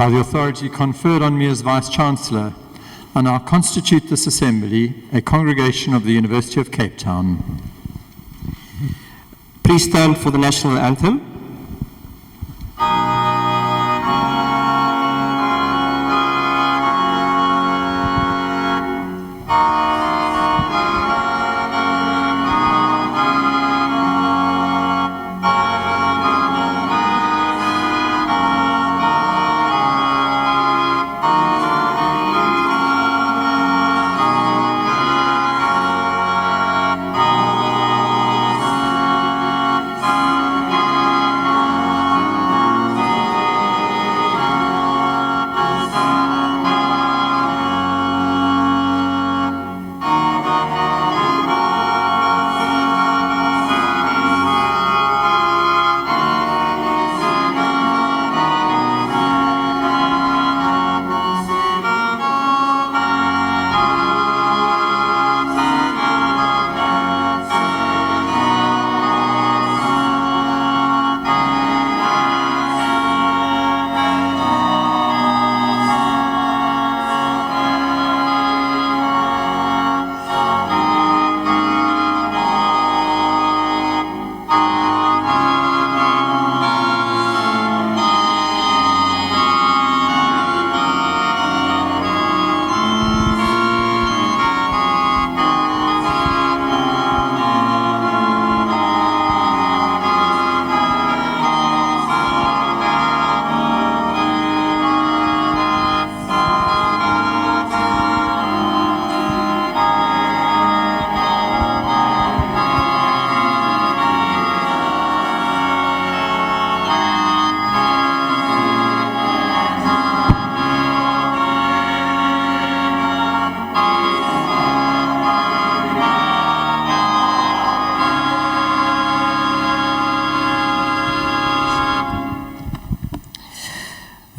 by the authority conferred on me as Vice-Chancellor, I now constitute this Assembly a congregation of the University of Cape Town. Please stand for the national anthem.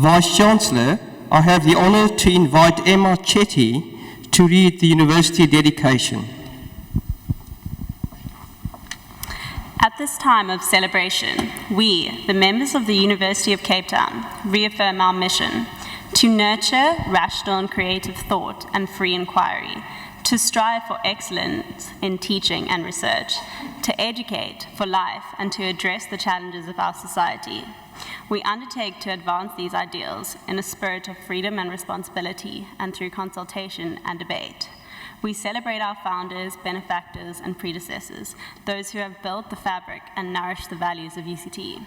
Vice-Chancellor, I have the honour to invite Emma Chetty to read the University dedication. At this time of celebration, we, the members of the University of Cape Town, reaffirm our mission to nurture rational and creative thought and free inquiry, to strive for excellence in teaching and research, to educate for life, and to address the challenges of our society. We undertake to advance these ideals in a spirit of freedom and responsibility and through consultation and debate. We celebrate our founders, benefactors, and predecessors, those who have built the fabric and nourished the values of UCT.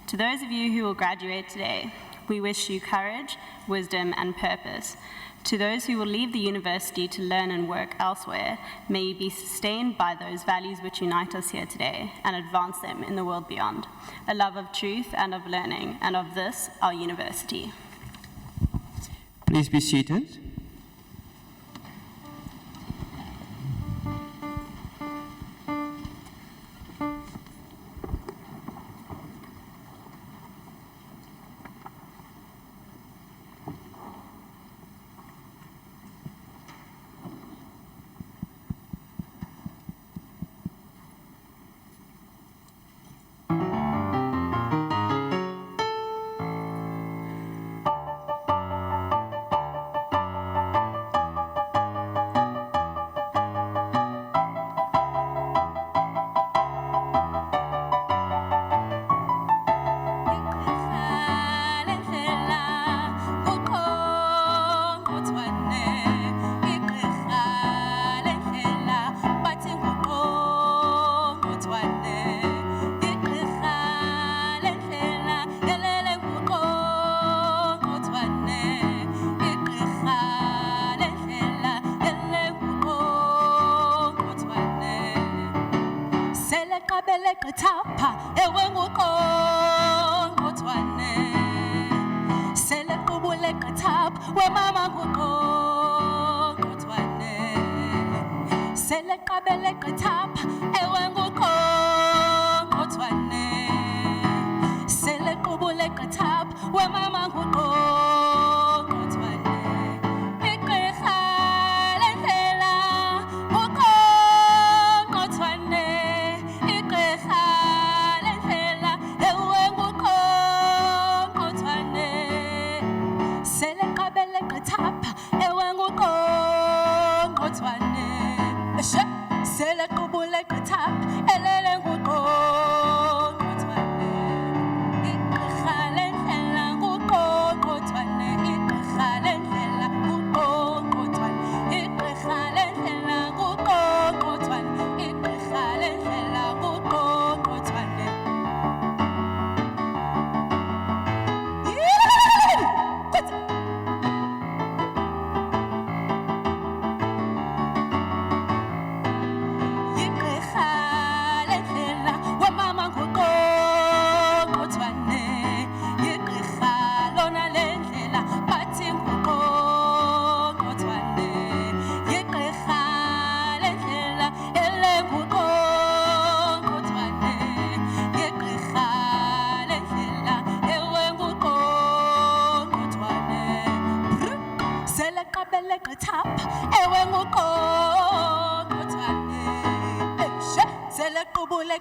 To those of you who will graduate today, we wish you courage, wisdom, and purpose. To those who will leave the university to learn and work elsewhere, may you be sustained by those values which unite us here today and advance them in the world beyond. A love of truth and of learning, and of this, our university. Please be seated.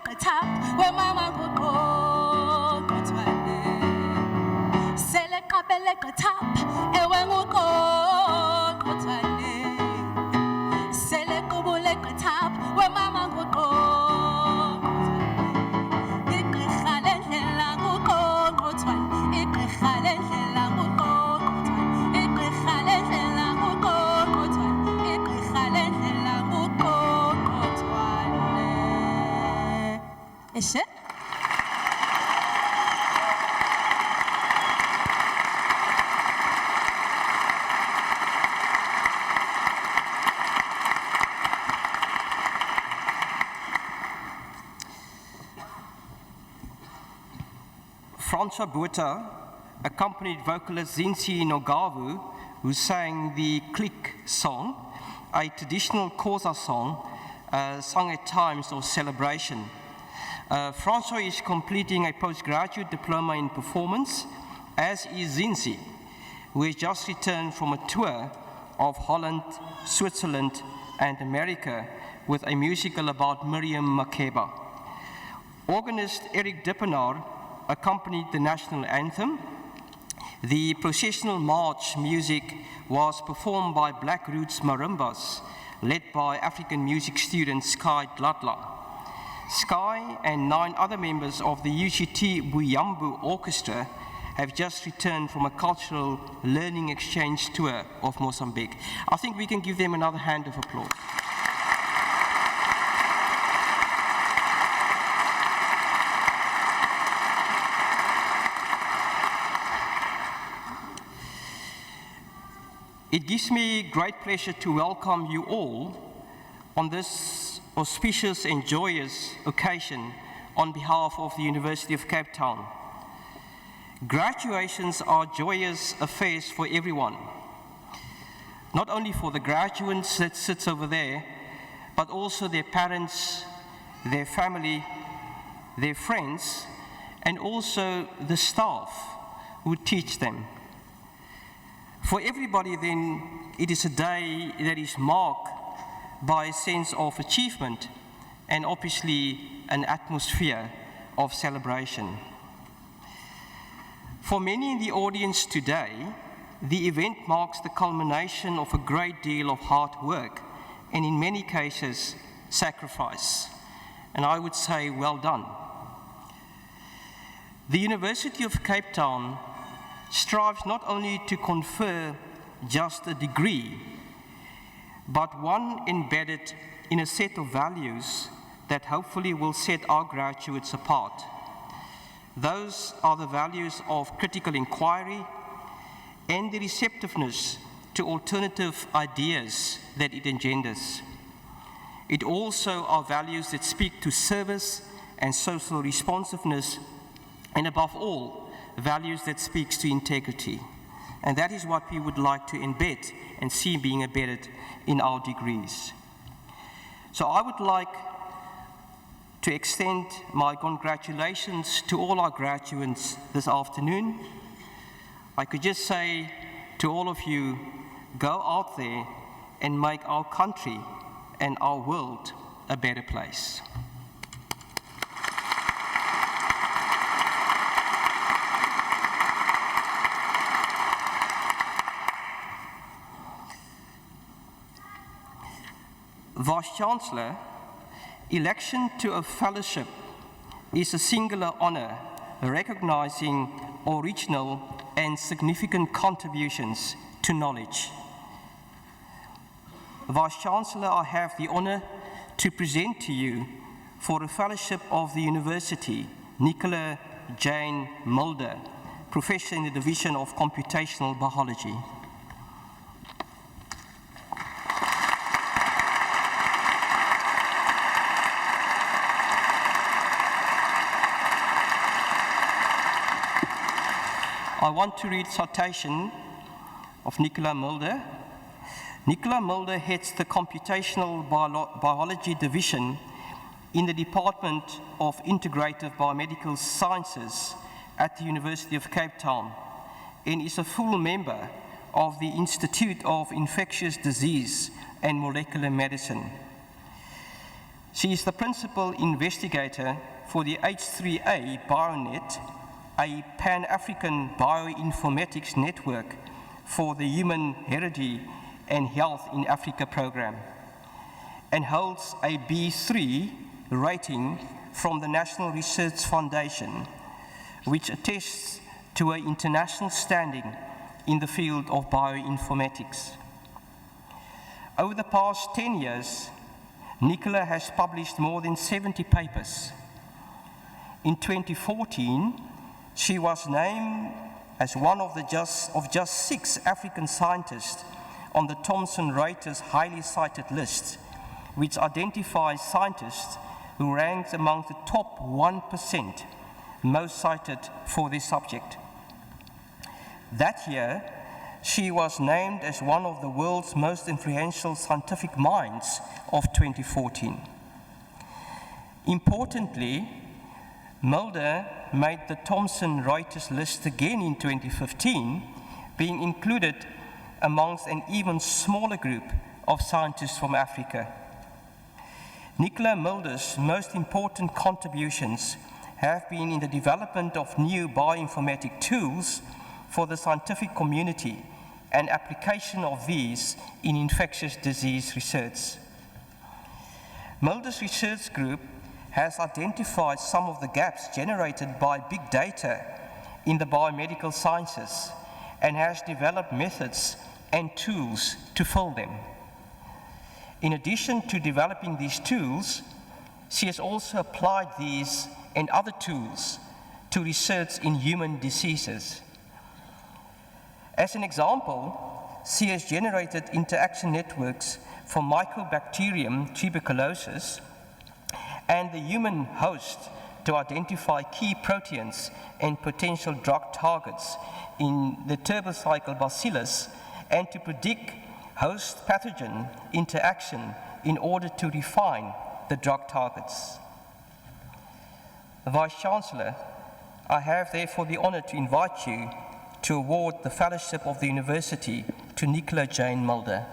gqitha wemama ngoqoqothwane sele qabele gqitha ewe ngoqoqothwane sele qubule gqitha wemama ngoqoqothwane igqirha lendlela ngoqoqothwane igqirha lendlela ngoqoqothwane igqirha lendlela ngoqoqothwane igqirha lendlela ngoqoqothwane eshe Francois Botha accompanied vocalist Zinzi Nogavu, who sang the click song, a traditional causa song sung at times of celebration. Francois is completing a postgraduate diploma in performance, as is Zinzi, who has just returned from a tour of Holland, Switzerland, and America with a musical about Miriam Makeba. Organist Eric Dippenaar accompanied the national anthem. The processional march music was performed by Black Roots Marimbas, led by African music student Sky Gladla. Sky and 9 other members of the UCT Buyambu Orchestra have just returned from a cultural learning exchange tour of Mozambique. I think we can give them another hand of applause. It gives me great pleasure to welcome you all on this auspicious and joyous occasion on behalf of the University of Cape Town. Graduations are joyous affairs for everyone, not only for the graduands that sits over there, but also their parents, their family, their friends, and also the staff who teach them. For everybody then, it is a day that is marked by a sense of achievement and obviously an atmosphere of celebration. For many in the audience today, the event marks the culmination of a great deal of hard work and in many cases, sacrifice. And I would say, well done. The University of Cape Town strives not only to confer just a degree, but one embedded in a set of values that hopefully will set our graduates apart. Those are the values of critical inquiry and the receptiveness to alternative ideas that it engenders. It also are values that speak to service and social responsiveness, and above all, values that speaks to integrity. And that is what we would like to embed and see being embedded in our degrees. So I would like to extend my congratulations to all our graduates this afternoon. I could just say to all of you, go out there and make our country and our world a better place. Vice-Chancellor, election to a fellowship is a singular honor recognizing original and significant contributions to knowledge. Vice-Chancellor, I have the honor to present to you for a fellowship of the University, Nicola Jane Mulder, Professor in the Division of Computational Biology. I want to read citation of Nicola Mulder. Nicola Mulder heads the Computational Biology Division in the Department of Integrative Biomedical Sciences at the University of Cape Town and is a full member of the Institute of Infectious Disease and Molecular Medicine. She is the principal investigator for the H3A BioNet, a Pan-African bioinformatics network for the Human Heredity and Health in Africa program, and holds a B3 rating from the National Research Foundation, which attests to her international standing in the field of bioinformatics. Over the past 10 years, Nicola has published more than 70 papers. In 2014, she was named as one of just 6 African scientists on the Thomson Reuters highly cited list, which identifies scientists who ranks among the top 1% most cited for this subject. That year, she was named as one of the world's most influential scientific minds of 2014. Importantly, Mulder made the Thomson Reuters list again in 2015, being included amongst an even smaller group of scientists from Africa. Nicola Mulder's most important contributions have been in the development of new bioinformatic tools for the scientific community and application of these in infectious disease research. Mulder's research group has identified some of the gaps generated by big data in the biomedical sciences and has developed methods and tools to fill them. In addition to developing these tools, she has also applied these and other tools to research in human diseases. As an example, she has generated interaction networks for Mycobacterium tuberculosis and the human host to identify key proteins and potential drug targets in the turbocycle bacillus and to predict host pathogen interaction in order to refine the drug targets. Vice Chancellor, I have therefore the honor to invite you to award the Fellowship of the University to Nicola Jane Mulder.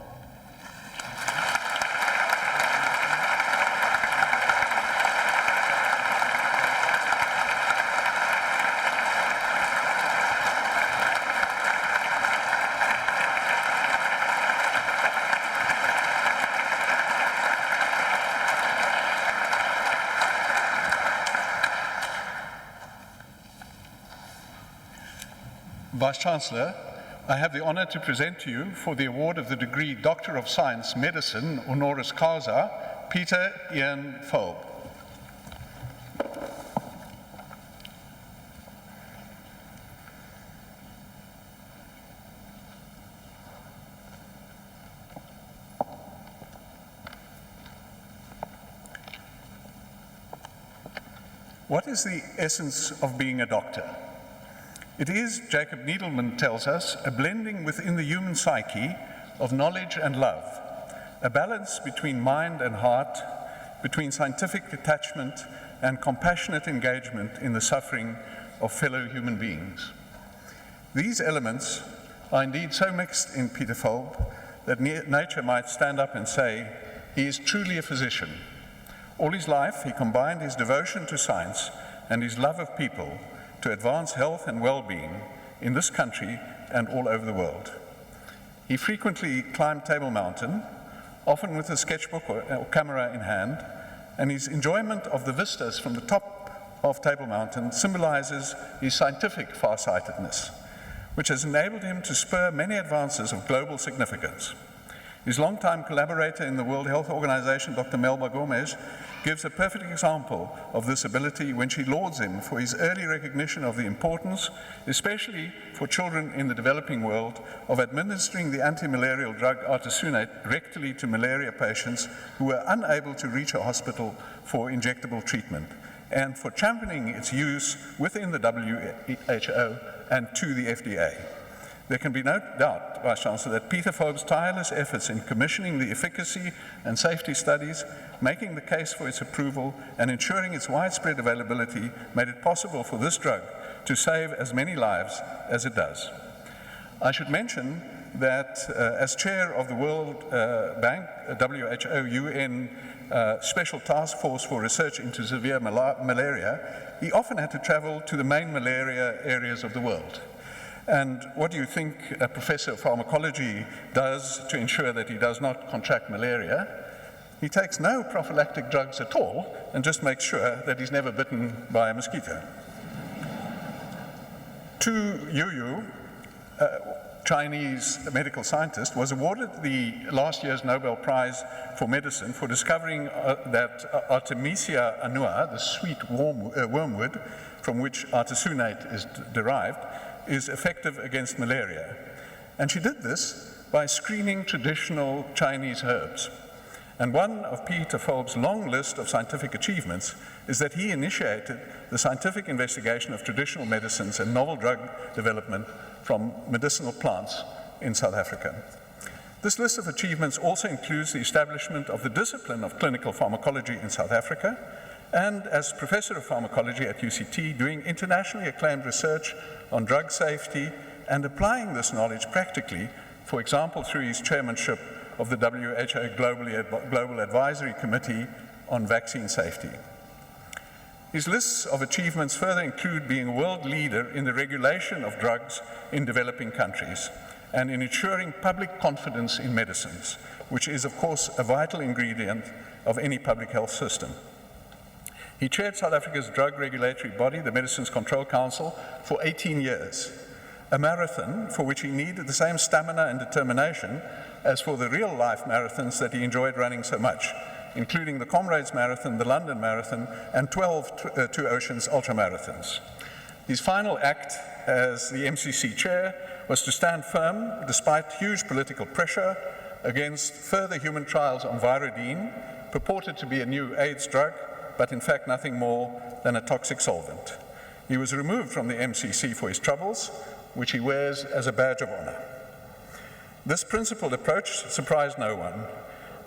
Vice-Chancellor, I have the honor to present to you for the award of the degree Doctor of Science, Medicine, honoris causa, Peter Folb. What is the essence of being a doctor? It is, Jacob Needleman tells us, a blending within the human psyche of knowledge and love, a balance between mind and heart, between scientific detachment and compassionate engagement in the suffering of fellow human beings. These elements are indeed so mixed in Peter Folb that nature might stand up and say, he is truly a physician. All his life, he combined his devotion to science and his love of people to advance health and well-being in this country and all over the world. He frequently climbed Table Mountain, often with a sketchbook or camera in hand, and his enjoyment of the vistas from the top of Table Mountain symbolizes his scientific farsightedness, which has enabled him to spur many advances of global significance. His longtime collaborator in the World Health Organization, Dr. Melba Gomez, gives a perfect example of this ability when she lauds him for his early recognition of the importance, especially for children in the developing world, of administering the anti-malarial drug artesunate rectally to malaria patients who were unable to reach a hospital for injectable treatment, and for championing its use within the WHO and to the FDA. There can be no doubt, Vice Chancellor, that Peter Folb's tireless efforts in commissioning the efficacy and safety studies, making the case for its approval, and ensuring its widespread availability made it possible for this drug to save as many lives as it does. I should mention that as chair of the World Bank, WHO, UN Special Task Force for Research into Severe Malaria, he often had to travel to the main malaria areas of the world. And what do you think a professor of pharmacology does to ensure that he does not contract malaria? He takes no prophylactic drugs at all and just makes sure that he's never bitten by a mosquito. Tu Youyou, Chinese medical scientist, was awarded the last year's Nobel Prize for Medicine for discovering that Artemisia annua, the sweet wormwood from which artesunate is derived, is effective against malaria. And she did this by screening traditional Chinese herbs. And one of Peter Folb's long list of scientific achievements is that he initiated the scientific investigation of traditional medicines and novel drug development from medicinal plants in South Africa. This list of achievements also includes the establishment of the discipline of clinical pharmacology in South Africa, and as professor of pharmacology at UCT, doing internationally acclaimed research on drug safety and applying this knowledge practically, for example, through his chairmanship of the WHO Global Advisory Committee on Vaccine Safety. His lists of achievements further include being a world leader in the regulation of drugs in developing countries and in ensuring public confidence in medicines, which is, of course, a vital ingredient of any public health system. He chaired South Africa's drug regulatory body, the Medicines Control Council, for 18 years, a marathon for which he needed the same stamina and determination as for the real-life marathons that he enjoyed running so much, including the Comrades Marathon, the London Marathon, and 12 Two Oceans ultramarathons. His final act as the MCC chair was to stand firm, despite huge political pressure, against further human trials on Virodine, purported to be a new AIDS drug, but in fact nothing more than a toxic solvent. He was removed from the MCC for his troubles, which he wears as a badge of honor. This principled approach surprised no one.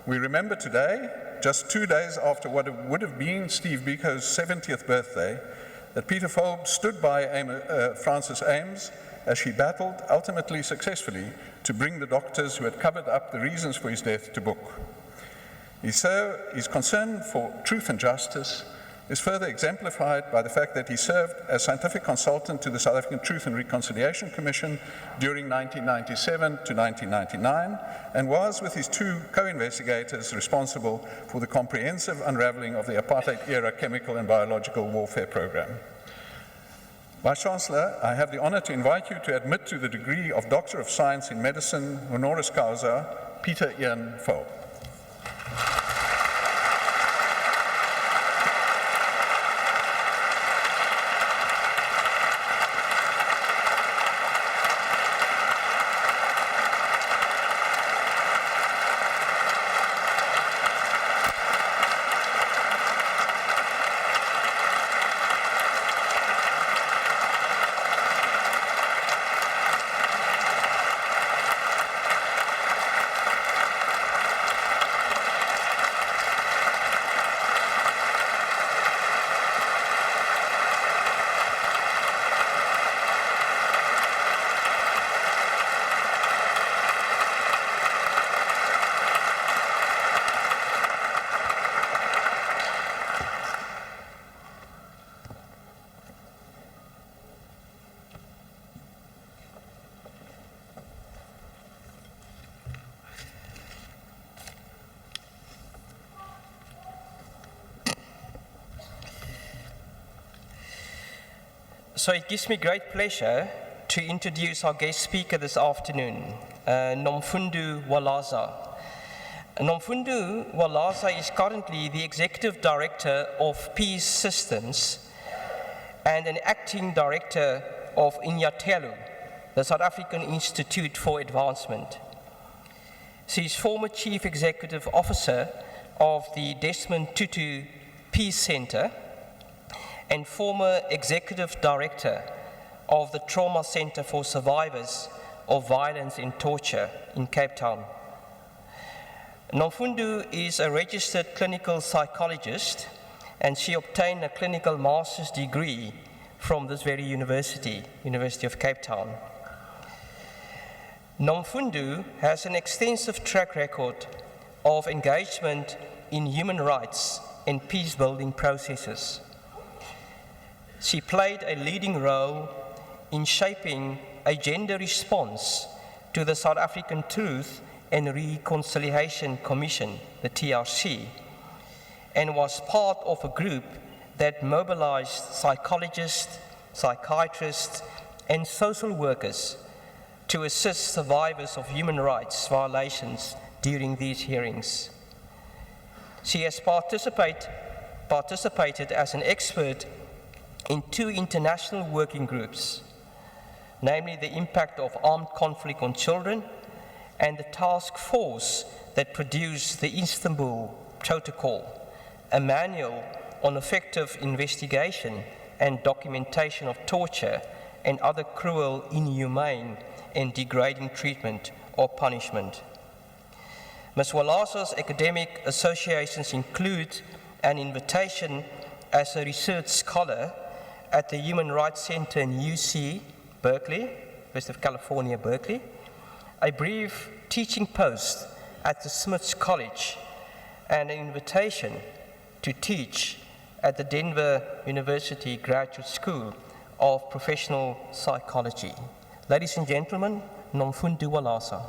We remember today, just 2 days after what would have been Steve Biko's 70th birthday, that Peter Folb stood by Frances Ames as she battled, ultimately successfully, to bring the doctors who had covered up the reasons for his death to book. His concern for truth and justice is further exemplified by the fact that he served as scientific consultant to the South African Truth and Reconciliation Commission during 1997 to 1999, and was, with his two co-investigators, responsible for the comprehensive unraveling of the apartheid-era chemical and biological warfare program. Vice-Chancellor, I have the honor to invite you to admit to the degree of Doctor of Science in Medicine, honoris causa, Peter Folb. So it gives me great pleasure to introduce our guest speaker this afternoon, Nomfundo Walaza. Nomfundo Walaza is currently the Executive Director of Peace Systems and an Acting Director of Inyathelo, the South African Institute for Advancement. She is former Chief Executive Officer of the Desmond Tutu Peace Center and former Executive Director of the Trauma Center for Survivors of Violence and Torture in Cape Town. Nomfundo is a registered clinical psychologist, and she obtained a clinical master's degree from this very university, University of Cape Town. Nomfundo has an extensive track record of engagement in human rights and peace-building processes. She played a leading role in shaping a gender response to the South African Truth and Reconciliation Commission, the TRC, and was part of a group that mobilized psychologists, psychiatrists, and social workers to assist survivors of human rights violations during these hearings. She has participated as an expert in 2 international working groups, namely the impact of armed conflict on children and the task force that produced the Istanbul Protocol, a manual on effective investigation and documentation of torture and other cruel, inhumane, and degrading treatment or punishment. Ms. Walaza's academic associations include an invitation as a research scholar at the Human Rights Center in UC Berkeley, University of California, Berkeley, a brief teaching post at the Smiths College, and an invitation to teach at the Denver University Graduate School of Professional Psychology. Ladies and gentlemen, Nomfundo Walaza.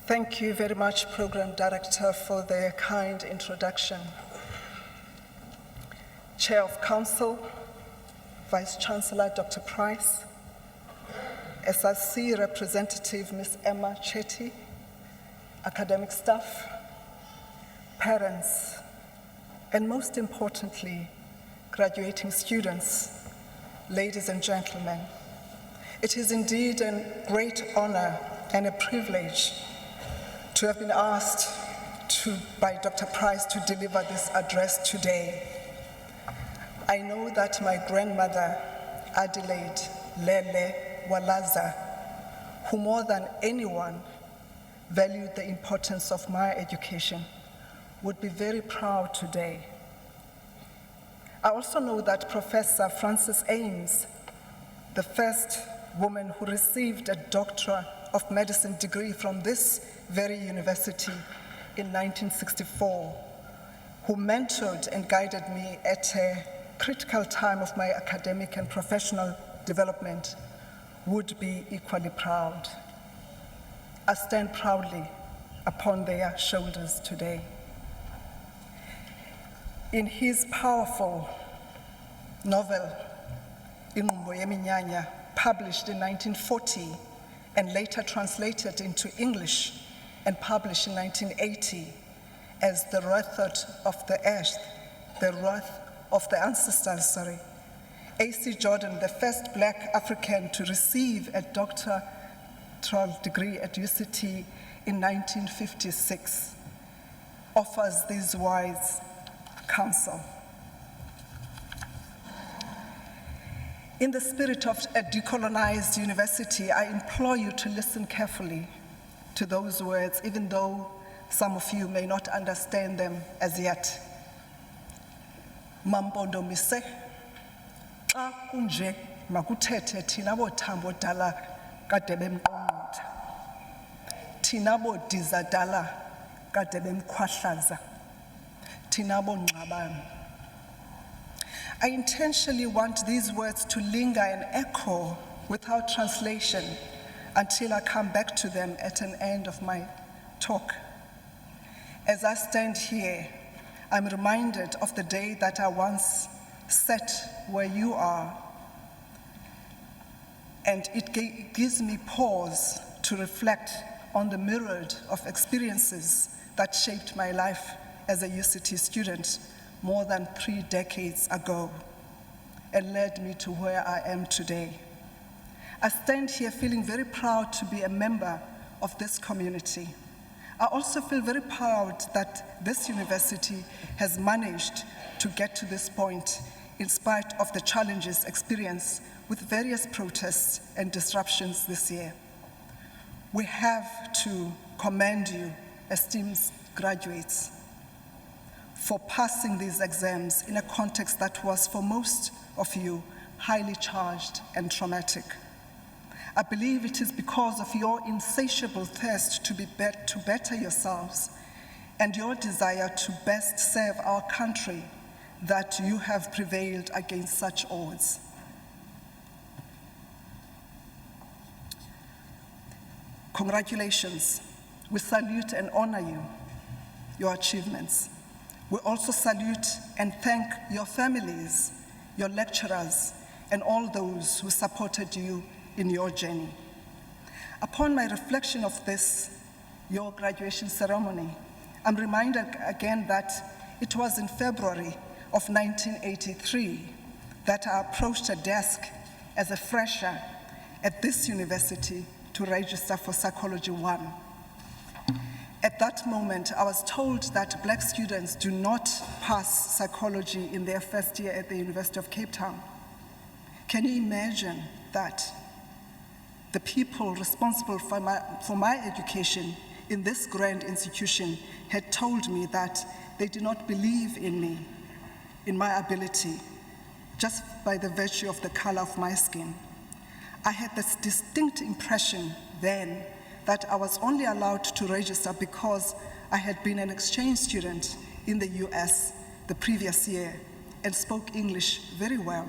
Thank you very much, Program Director, for the kind introduction. Chair of Council, Vice Chancellor Dr. Price, SRC Representative Ms. Emma Chetty, academic staff, parents, and most importantly, graduating students, ladies and gentlemen. It is indeed a great honor and a privilege to have been asked by Dr. Price to deliver this address today. I know that my grandmother, Adelaide Lele Walaza, who more than anyone valued the importance of my education, would be very proud today. I also know that Professor Frances Ames, the first woman who received a Doctor of Medicine degree from this very university in 1964, who mentored and guided me at a critical time of my academic and professional development, would be equally proud. I stand proudly upon their shoulders today. In his powerful novel, Inqumbo Yeminyanya, published in 1940 and later translated into English and published in 1980 as The Wrath of the Earth, The Wrath of the Ancestors, A.C. Jordan, the first Black African to receive a doctoral degree at UCT in 1956, offers these wise counsel. In the spirit of a decolonized university, I implore you to listen carefully to those words, even though some of you may not understand them as yet. Mampondo mise, xa kunje makuthethe thina bothambo dala kade bemnqonqotha, thina bodiza dala kade bemkhwahlaza, thina bongxabane. I intentionally want these words to linger and echo without translation until I come back to them at an end of my talk. As I stand here, I'm reminded of the day that I once sat where you are, and it gives me pause to reflect on the myriad of experiences that shaped my life as a UCT student more than 3 decades ago and led me to where I am today. I stand here feeling very proud to be a member of this community. I also feel very proud that this university has managed to get to this point in spite of the challenges experienced with various protests and disruptions this year. We have to commend you, esteemed graduates, for passing these exams in a context that was, for most of you, highly charged and traumatic. I believe it is because of your insatiable thirst to better yourselves and your desire to best serve our country that you have prevailed against such odds. Congratulations. We salute and honor you, your achievements. We also salute and thank your families, your lecturers, and all those who supported you in your journey. Upon my reflection of this, your graduation ceremony, I'm reminded again that it was in February of 1983 that I approached a desk as a fresher at this university to register for Psychology 1. At that moment, I was told that Black students do not pass psychology in their first year at the University of Cape Town. Can you imagine that? The people responsible for my education in this grand institution had told me that they did not believe in me, in my ability, just by the virtue of the color of my skin. I had this distinct impression then that I was only allowed to register because I had been an exchange student in the US the previous year and spoke English very well,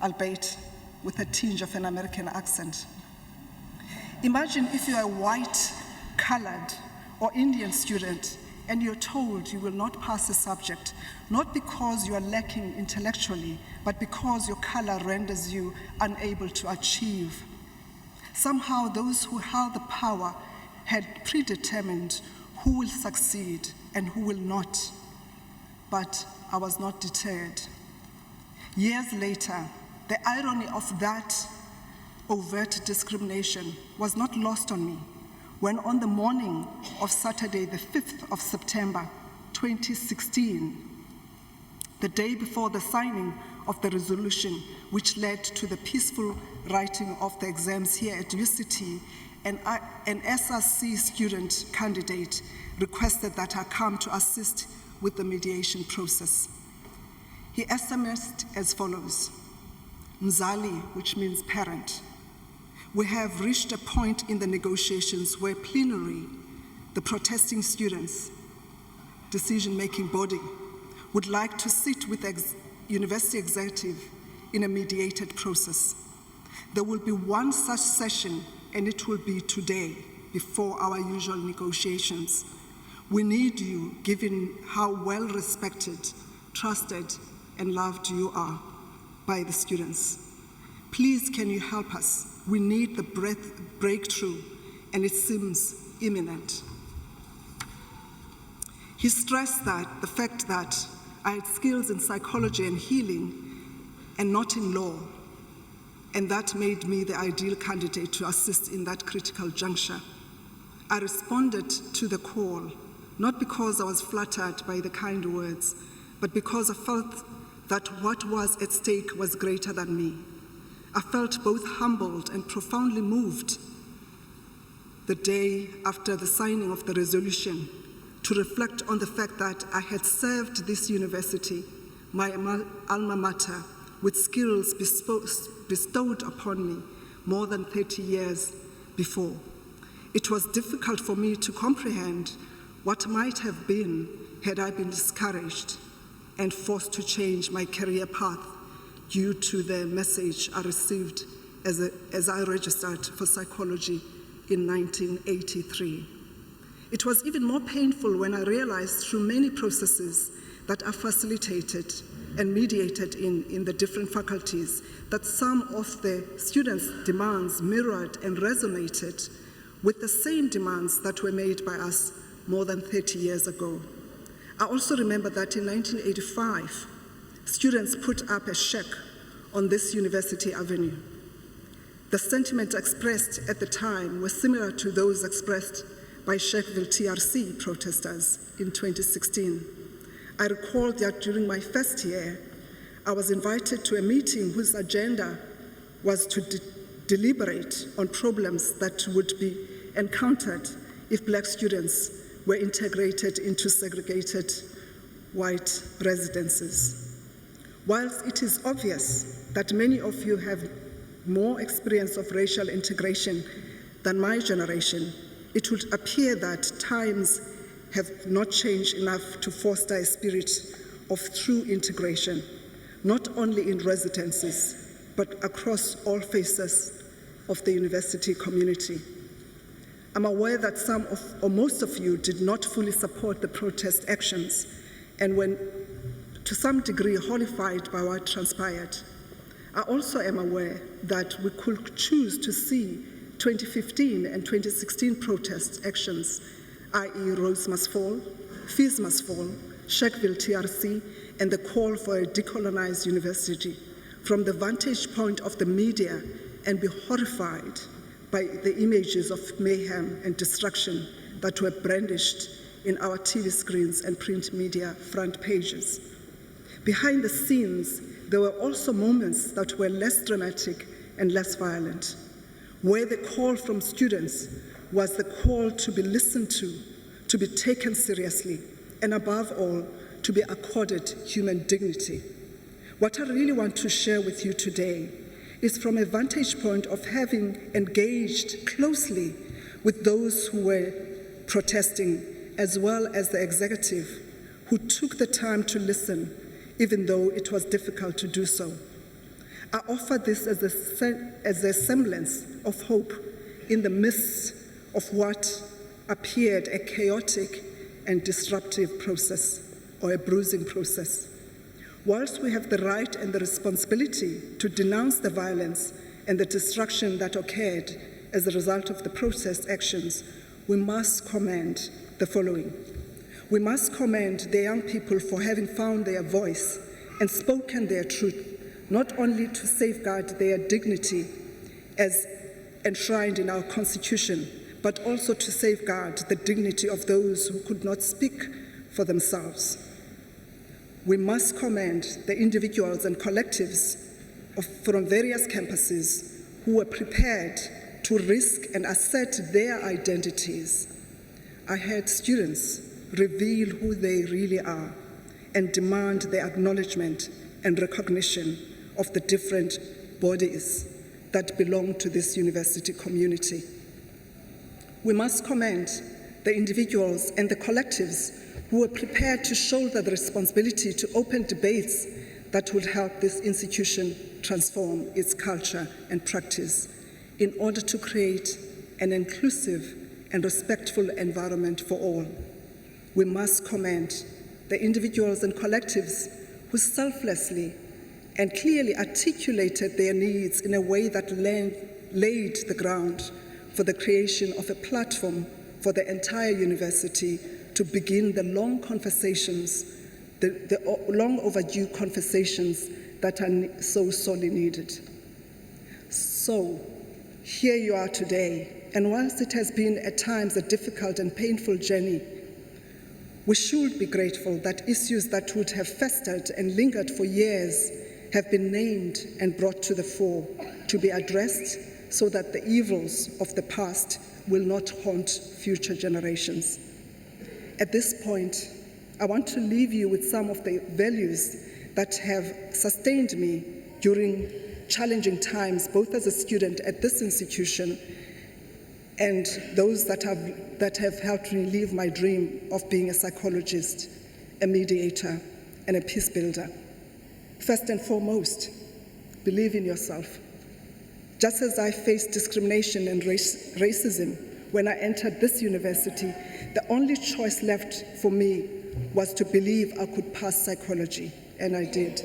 albeit with a tinge of an American accent. Imagine if you're a white, colored, or Indian student and you're told you will not pass a subject, not because you are lacking intellectually, but because your color renders you unable to achieve. Somehow those who held the power had predetermined who will succeed and who will not, but I was not deterred. Years later, the irony of that overt discrimination was not lost on me when on the morning of Saturday, the 5th of September, 2016, the day before the signing of the resolution which led to the peaceful writing of the exams here at UCT, an SRC student candidate requested that I come to assist with the mediation process. He SMS'd as follows: Mzali, which means parent. We have reached a point in the negotiations where plenary, the protesting students, decision-making body, would like to sit with the university executive in a mediated process. There will be one such session, and it will be today, before our usual negotiations. We need you, given how well respected, trusted, and loved you are by the students. Please, can you help us? We need the breakthrough, and it seems imminent. He stressed that the fact that I had skills in psychology and healing and not in law, and that made me the ideal candidate to assist in that critical juncture. I responded to the call, not because I was flattered by the kind words, but because I felt that what was at stake was greater than me. I felt both humbled and profoundly moved the day after the signing of the resolution to reflect on the fact that I had served this university, my alma mater, with skills bestowed upon me more than 30 years before. It was difficult for me to comprehend what might have been had I been discouraged and forced to change my career path due to the message I received as I registered for psychology in 1983. It was even more painful when I realized through many processes that I facilitated and mediated in the different faculties that some of the students' demands mirrored and resonated with the same demands that were made by us more than 30 years ago. I also remember that in 1985, students put up a shack on this University Avenue. The sentiments expressed at the time were similar to those expressed by Sheffield TRC protesters in 2016. I recall that during my first year, I was invited to a meeting whose agenda was to deliberate on problems that would be encountered if Black students were integrated into segregated white residences. Whilst it is obvious that many of you have more experience of racial integration than my generation, it would appear that times have not changed enough to foster a spirit of true integration, not only in residences, but across all phases of the university community. I'm aware that some of, or most of you did not fully support the protest actions and were to some degree horrified by what transpired. I also am aware that we could choose to see 2015 and 2016 protest actions, i.e. Roads Must Fall, Fees Must Fall, Sheffield TRC, and the call for a decolonized university from the vantage point of the media and be horrified by the images of mayhem and destruction that were brandished in our TV screens and print media front pages. Behind the scenes, there were also moments that were less dramatic and less violent, where the call from students was the call to be listened to be taken seriously, and above all, to be accorded human dignity. What I really want to share with you today is from a vantage point of having engaged closely with those who were protesting, as well as the executive, who took the time to listen, even though it was difficult to do so. I offer this as a semblance of hope in the midst of what appeared a chaotic and disruptive process, or a bruising process. Whilst we have the right and the responsibility to denounce the violence and the destruction that occurred as a result of the protest actions, we must commend the following. We must commend the young people for having found their voice and spoken their truth, not only to safeguard their dignity as enshrined in our Constitution, but also to safeguard the dignity of those who could not speak for themselves. We must commend the individuals and collectives from various campuses who were prepared to risk and assert their identities. I heard students reveal who they really are and demand the acknowledgement and recognition of the different bodies that belong to this university community. We must commend the individuals and the collectives who were prepared to shoulder the responsibility to open debates that would help this institution transform its culture and practice in order to create an inclusive and respectful environment for all. We must commend the individuals and collectives who selflessly and clearly articulated their needs in a way that laid the ground for the creation of a platform for the entire university to begin the long conversations, the long overdue conversations that are so sorely needed. So, here you are today, and whilst it has been at times a difficult and painful journey, we should be grateful that issues that would have festered and lingered for years have been named and brought to the fore to be addressed so that the evils of the past will not haunt future generations. At this point, I want to leave you with some of the values that have sustained me during challenging times, both as a student at this institution and those that have helped me live my dream of being a psychologist, a mediator, and a peace builder. First and foremost, believe in yourself. Just as I faced discrimination and racism when I entered this university, the only choice left for me was to believe I could pass psychology, and I did.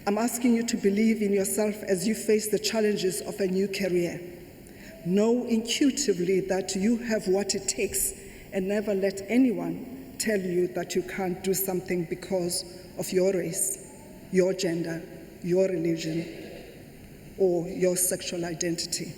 I'm asking you to believe in yourself as you face the challenges of a new career. Know intuitively that you have what it takes, and never let anyone tell you that you can't do something because of your race, your gender, your religion, or your sexual identity.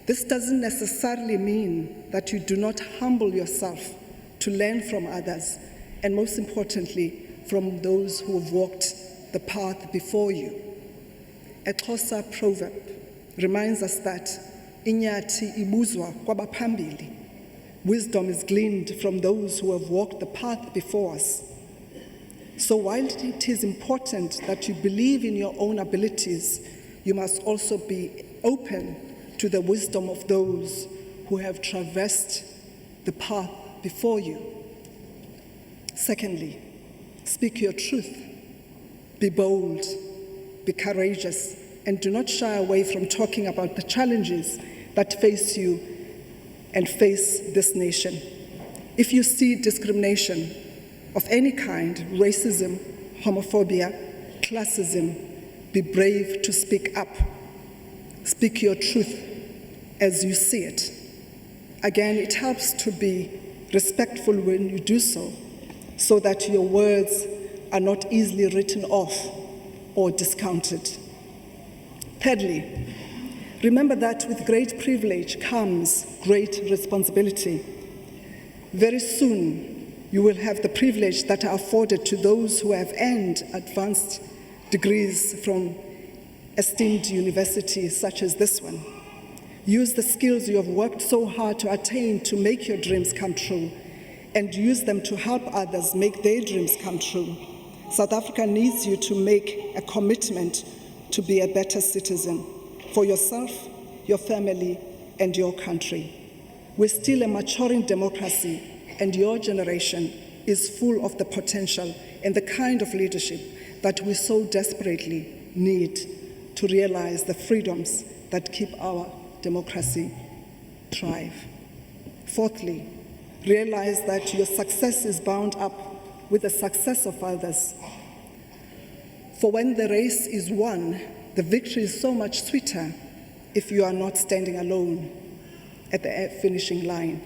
This doesn't necessarily mean that you do not humble yourself to learn from others, and most importantly, from those who have walked the path before you. A causa proverb reminds us that inyathi ibuzwa kwabaphambili. Wisdom is gleaned from those who have walked the path before us. So while it is important that you believe in your own abilities, you must also be open to the wisdom of those who have traversed the path before you. Secondly, speak your truth. Be bold, be courageous, and do not shy away from talking about the challenges that face you and face this nation. If you see discrimination of any kind, racism, homophobia, classism, be brave to speak up. Speak your truth as you see it. Again, it helps to be respectful when you do so that your words are not easily written off or discounted. Thirdly, remember that with great privilege comes great responsibility. Very soon, you will have the privilege that are afforded to those who have earned advanced degrees from esteemed universities such as this one. Use the skills you have worked so hard to attain to make your dreams come true, and use them to help others make their dreams come true. South Africa needs you to make a commitment to be a better citizen for yourself, your family, and your country. We're still a maturing democracy, and your generation is full of the potential and the kind of leadership that we so desperately need to realize the freedoms that keep our democracy thrive. Fourthly, realize that your success is bound up with the success of others. For when the race is won, the victory is so much sweeter if you are not standing alone at the finishing line.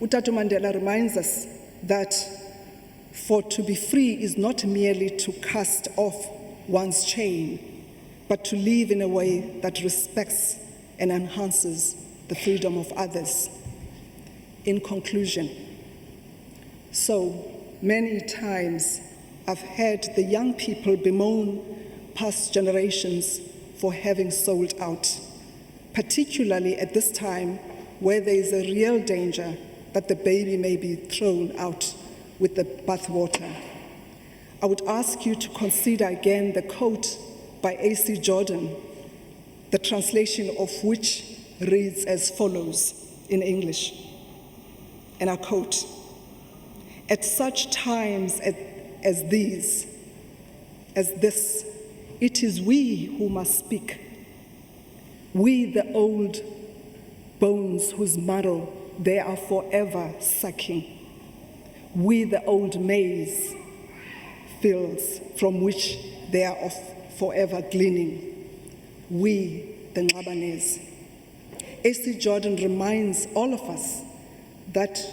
Utatu Mandela reminds us that for to be free is not merely to cast off one's chain, but to live in a way that respects and enhances the freedom of others. In conclusion, so many times I've heard the young people bemoan past generations for having sold out, particularly at this time where there is a real danger that the baby may be thrown out with the bathwater. I would ask you to consider again the quote by A.C. Jordan, the translation of which reads as follows in English, and I quote, "At such times as this, it is we who must speak, we the old bones whose marrow they are forever sucking, we the old maize fields from which they are forever gleaning, we the Nqabanes." A.C. Jordan reminds all of us that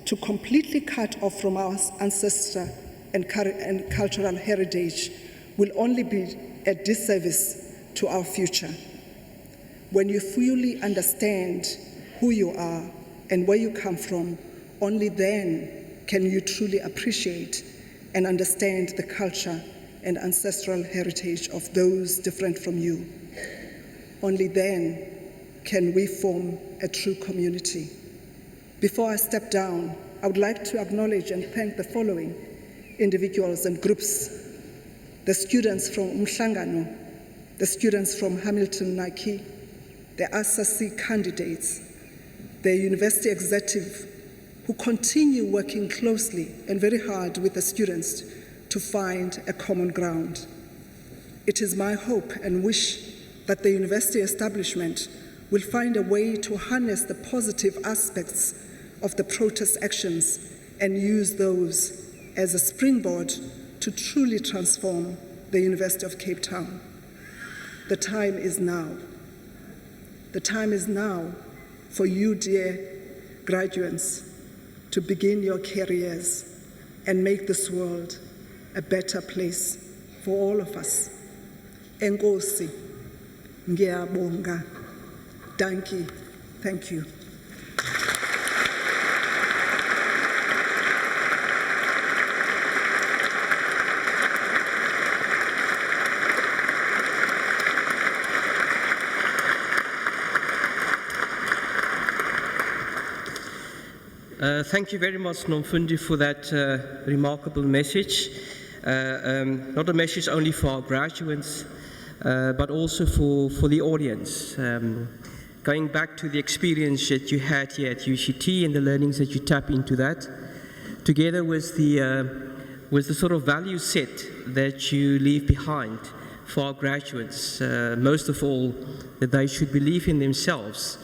to completely cut off from our ancestor and cultural heritage will only be a disservice to our future. When you fully understand who you are and where you come from, only then can you truly appreciate and understand the culture and ancestral heritage of those different from you. Only then can we form a true community. Before I step down, I would like to acknowledge and thank the following individuals and groups: the students from Umhlangano, the students from Hamilton Nike, the ASAC candidates, the university executive who continue working closely and very hard with the students to find a common ground. It is my hope and wish that the university establishment will find a way to harness the positive aspects of the protest actions and use those as a springboard to truly transform the University of Cape Town. The time is now. The time is now for you, dear graduates, to begin your careers and make this world a better place for all of us. Enkosi, ngiyabonga, danki, Thank you. Thank you very much, Nomfundo, for that remarkable message. Not a message only for our graduates, but also for the audience. Going back to the experience that you had here at UCT and the learnings that you tap into that, together with the sort of value set that you leave behind for our graduates, most of all, that they should believe in themselves,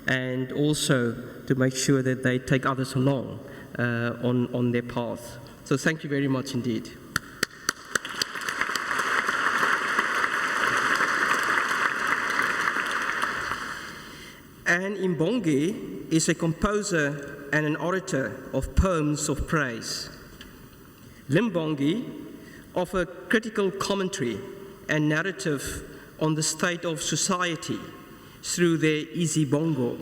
and also to make sure that they take others along on their path. So thank you very much indeed. Anne Imbongi is a composer and an orator of poems of praise. Limbongi offer critical commentary and narrative on the state of society through their Izibongo.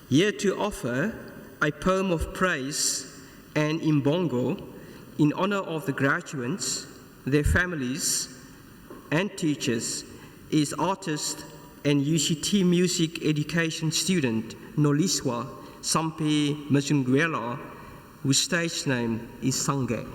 Here to offer a poem of praise and Imbongo in honor of the graduates, their families, and teachers is artist and UCT music education student Noliswa Sampi Mzungwela, whose stage name is Sange.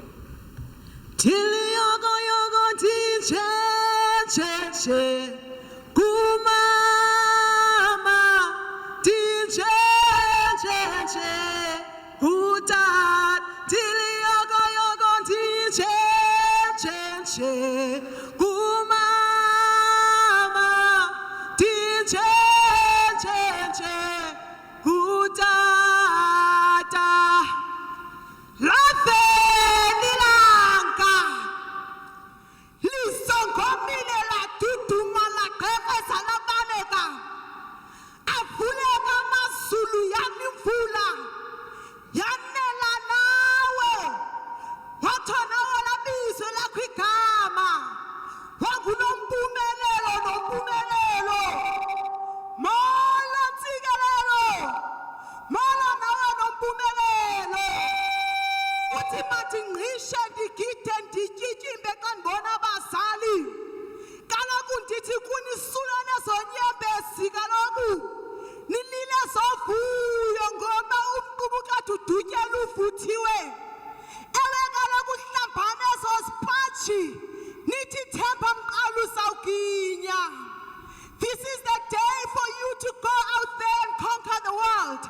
This is the day for you to go out there and conquer the world.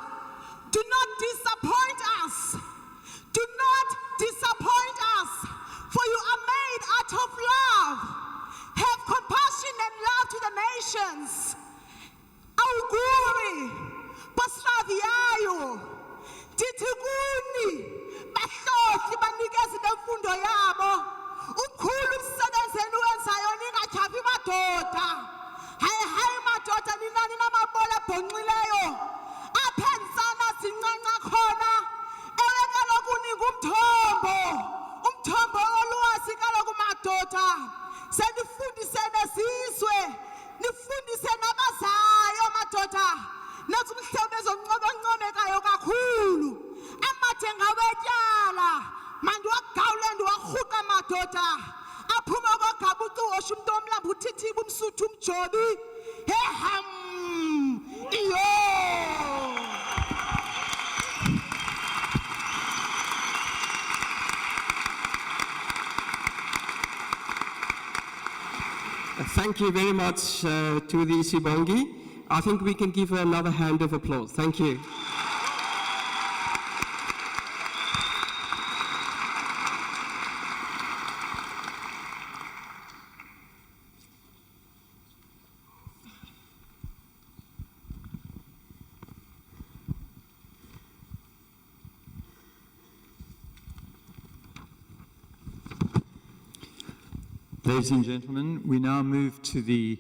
Do not disappoint us. Do not disappoint us, for you are made out of love. Have compassion and love to the nations. Auguri, Pasraviayo, Titiguni, Bahlosi, Banikesi, Nomfundo Yabo, Ukulu Sadensenu and Sayonika Chapi Matota. Hey, Matota, Nina Mabola Pongilayo, Apensana Sinanga Kona, Eregaloguni Gumtombo, Umtombo Luasikalogu Matota, send the food is sent as Iswe, the food is sent Abasayo Matota, Natum Sebes of Nobanga Yoga Kulu, Amatenga Vejala, Mandua Kauland, Wahuka Matota. Apumago Kabutu Oshumdomla Butiti Bumsutum Chobi Heham Iyo. Thank you very much to the Sibongi. I think we can give her another hand of applause. Thank you. Ladies and gentlemen, we now move to the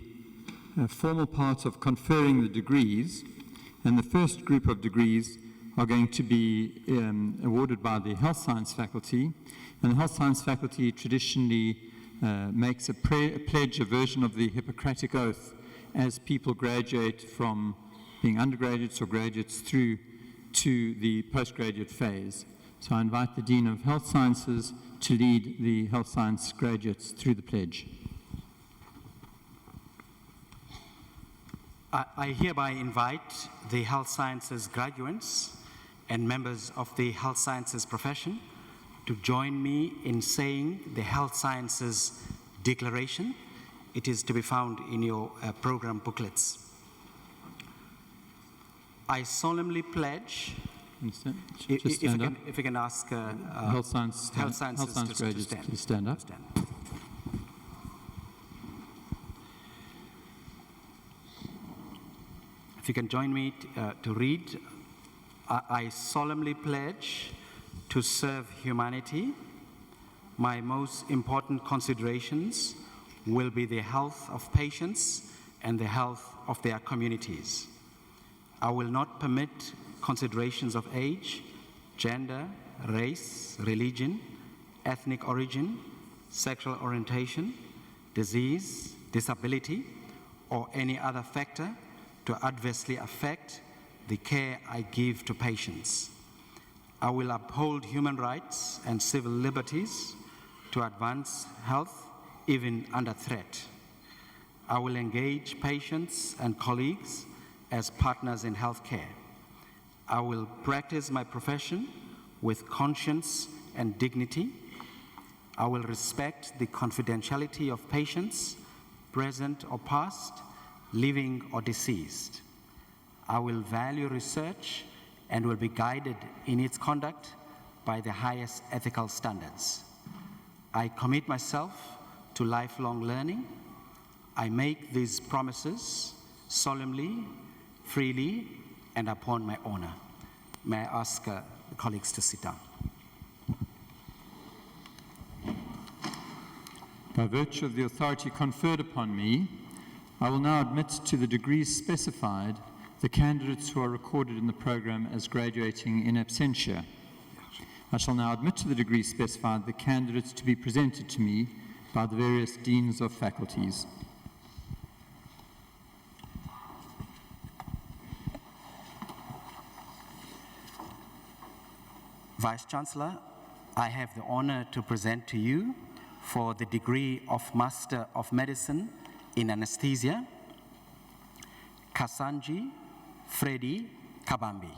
formal part of conferring the degrees, and the first group of degrees are going to be awarded by the Health Science faculty, and the Health Science faculty traditionally makes a pledge, a version of the Hippocratic Oath as people graduate from being undergraduates or graduates through to the postgraduate phase. So I invite the Dean of Health Sciences to lead the health science graduates through the pledge. I hereby invite the health sciences graduates and members of the health sciences profession to join me in saying the health sciences declaration. It is to be found in your program booklets. I solemnly pledge. Just stand up. If we can ask Health science graduates, please stand up. If you can join me to read, I solemnly pledge to serve humanity. My most important considerations will be the health of patients and the health of their communities. I will not permit considerations of age, gender, race, religion, ethnic origin, sexual orientation, disease, disability, or any other factor to adversely affect the care I give to patients. I will uphold human rights and civil liberties to advance health even under threat. I will engage patients and colleagues as partners in healthcare. I will practice my profession with conscience and dignity. I will respect the confidentiality of patients, present or past, living or deceased. I will value research and will be guided in its conduct by the highest ethical standards. I commit myself to lifelong learning. I make these promises solemnly, freely, and upon my honor. May I ask the colleagues to sit down. By virtue of the authority conferred upon me, I will now admit to the degrees specified the candidates who are recorded in the program as graduating in absentia. I shall now admit to the degrees specified the candidates to be presented to me by the various deans of faculties. Vice-Chancellor, I have the honor to present to you for the degree of Master of Medicine in Anesthesia, Kasanji Freddy Kabambi.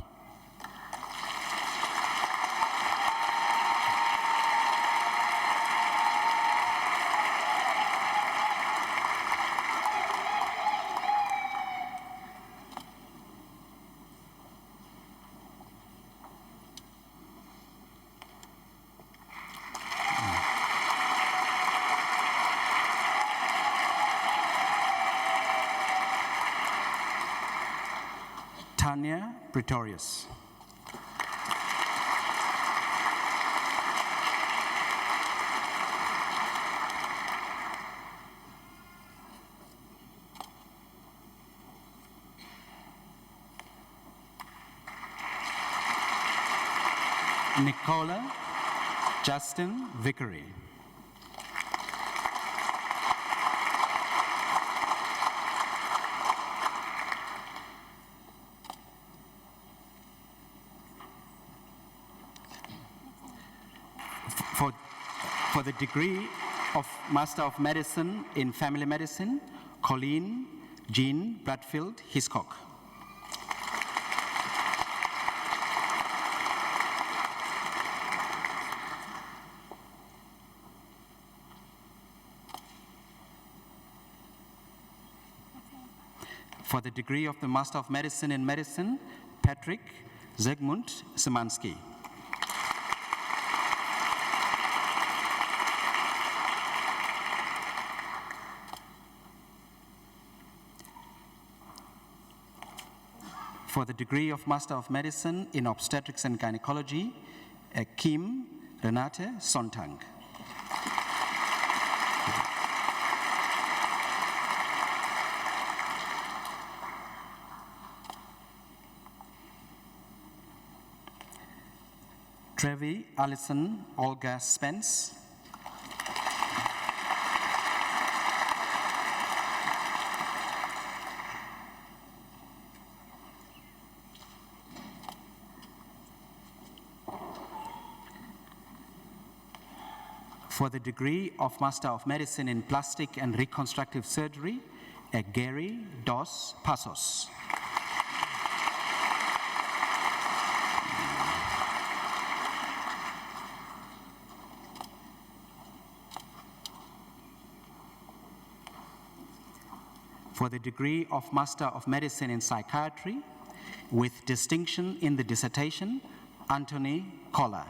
Tanya Pretorius. Nicola Justin Vickery. For the degree of Master of Medicine in Family Medicine, Colleen Jean Bradfield Hiscock. For the degree of the Master of Medicine in Medicine, Patrick Zygmunt Szymanski. For the degree of Master of Medicine in Obstetrics and Gynecology, Kim Renate Sontang. Trevi Allison Olga Spence. For the degree of Master of Medicine in Plastic and Reconstructive Surgery, Gary dos Passos. For the degree of Master of Medicine in Psychiatry, with distinction in the dissertation, Anthony Koller.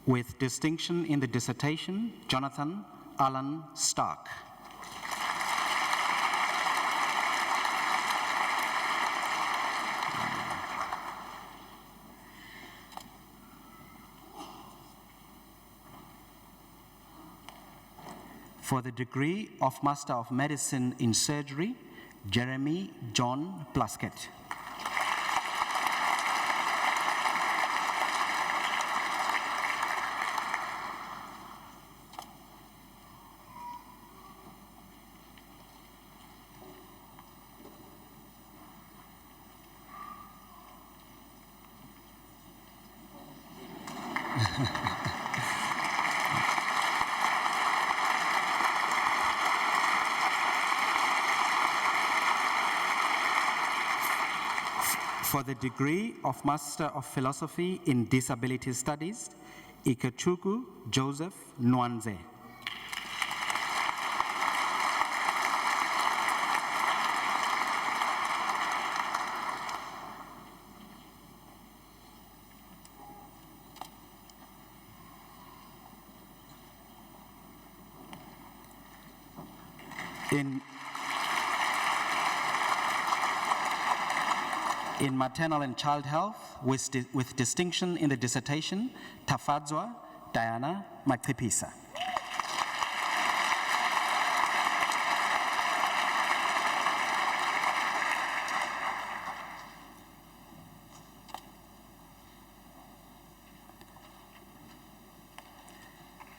With distinction in the dissertation, Jonathan Allen Stark. For the degree of Master of Medicine in Surgery, Jeremy John Plaskett. For the degree of Master of Philosophy in Disability Studies, Ikechuku Joseph Nwanze. In maternal and child health, with distinction in the dissertation, Tafadzwa Diana Makripisa.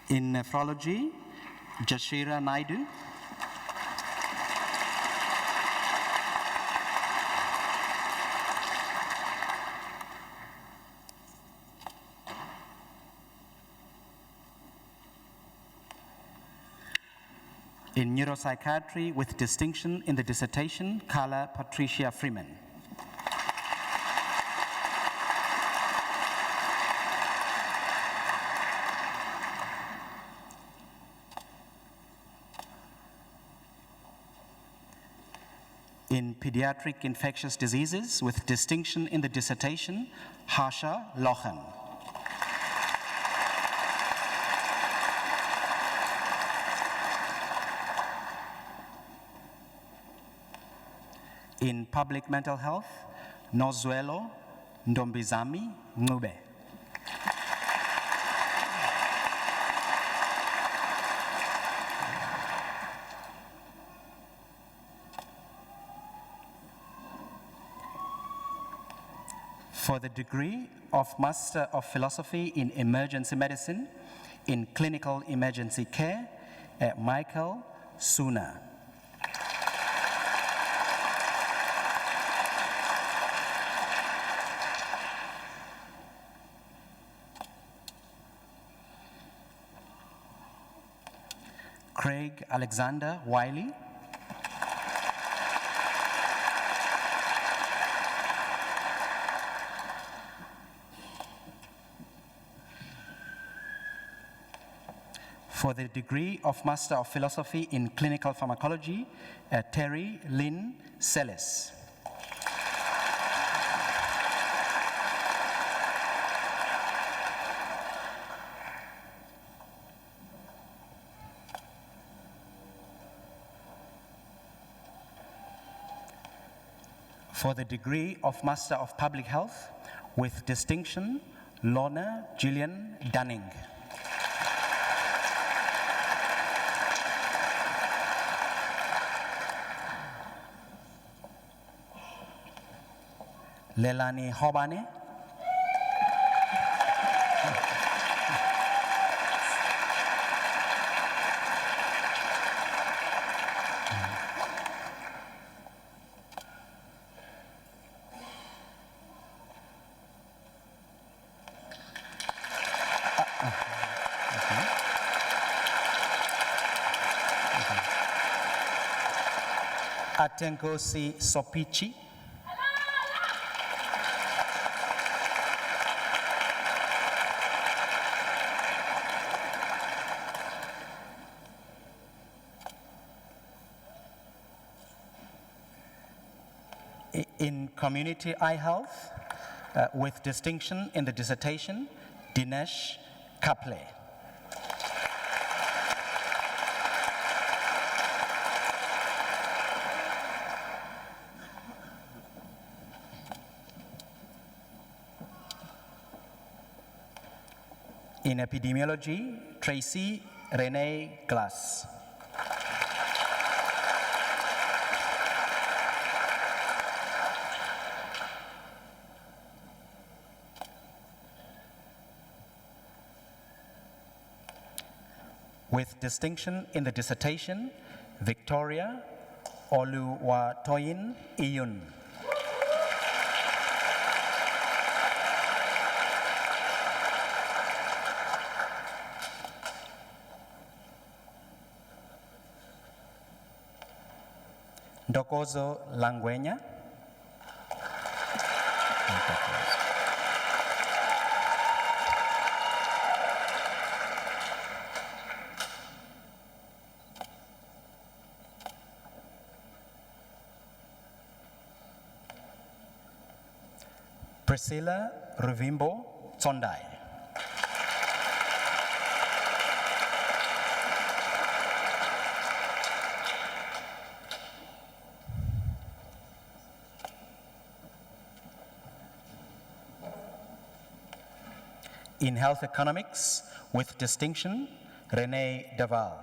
In nephrology, Jashira Naidu. In neuropsychiatry, with distinction in the dissertation, Carla Patricia Freeman. In pediatric infectious diseases, with distinction in the dissertation, Harsha Lochen. In public mental health, Nozuelo Ndombizami Ngube. For the degree of Master of Philosophy in Emergency Medicine in Clinical Emergency Care, Michael Suna. Craig Alexander Wiley. For the degree of Master of Philosophy in Clinical Pharmacology, Terry Lynn Sellis. For the degree of Master of Public Health, with distinction, Lorna Gillian Dunning. Lelani Hobane. Atenkosi Sopichi. In Community Eye Health, with distinction in the dissertation, Dinesh Kaple. In Epidemiology, Tracy Renee Glass. With distinction in the dissertation, Victoria Oluwatoyin Iyun. Ndokozo Langwenya. Priscilla Ruvimbo Tsondai. In Health Economics, with distinction, Renee Daval.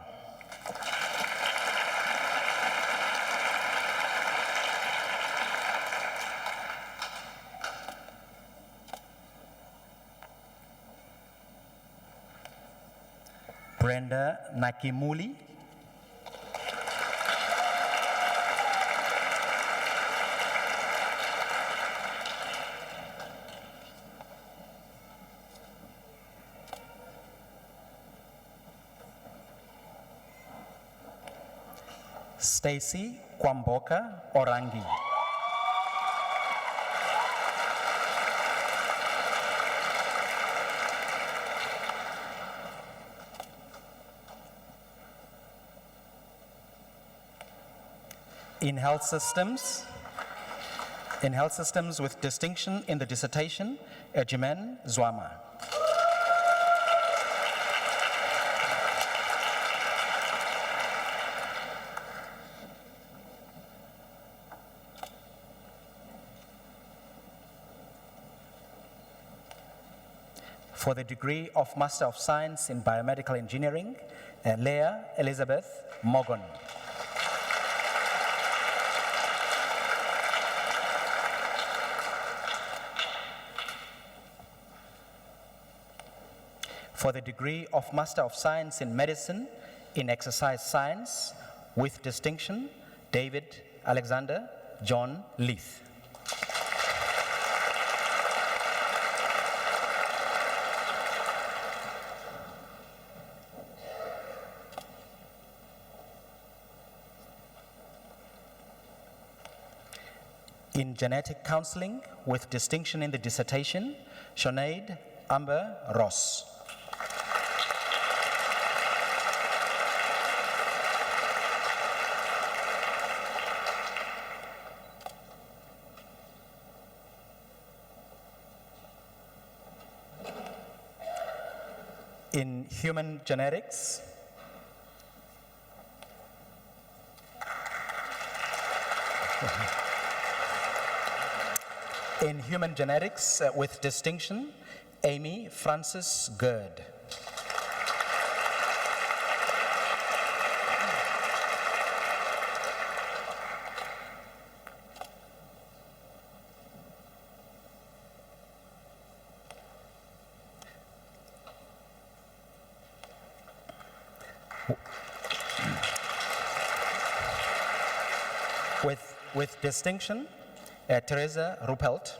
Brenda Nakimuli. Stacy Kwamboka Orangi. In health systems with distinction in the dissertation, Ejimen Zwama. For the degree of Master of Science in Biomedical Engineering, Leah Elizabeth Morgan. For the degree of Master of Science in Medicine in Exercise Science, with distinction, David Alexander John Leith. In Genetic Counseling, with distinction in the dissertation, Sinead Amber Ross. In Human Genetics, with distinction, Amy Frances Gerd. With distinction, Teresa Ruppelt.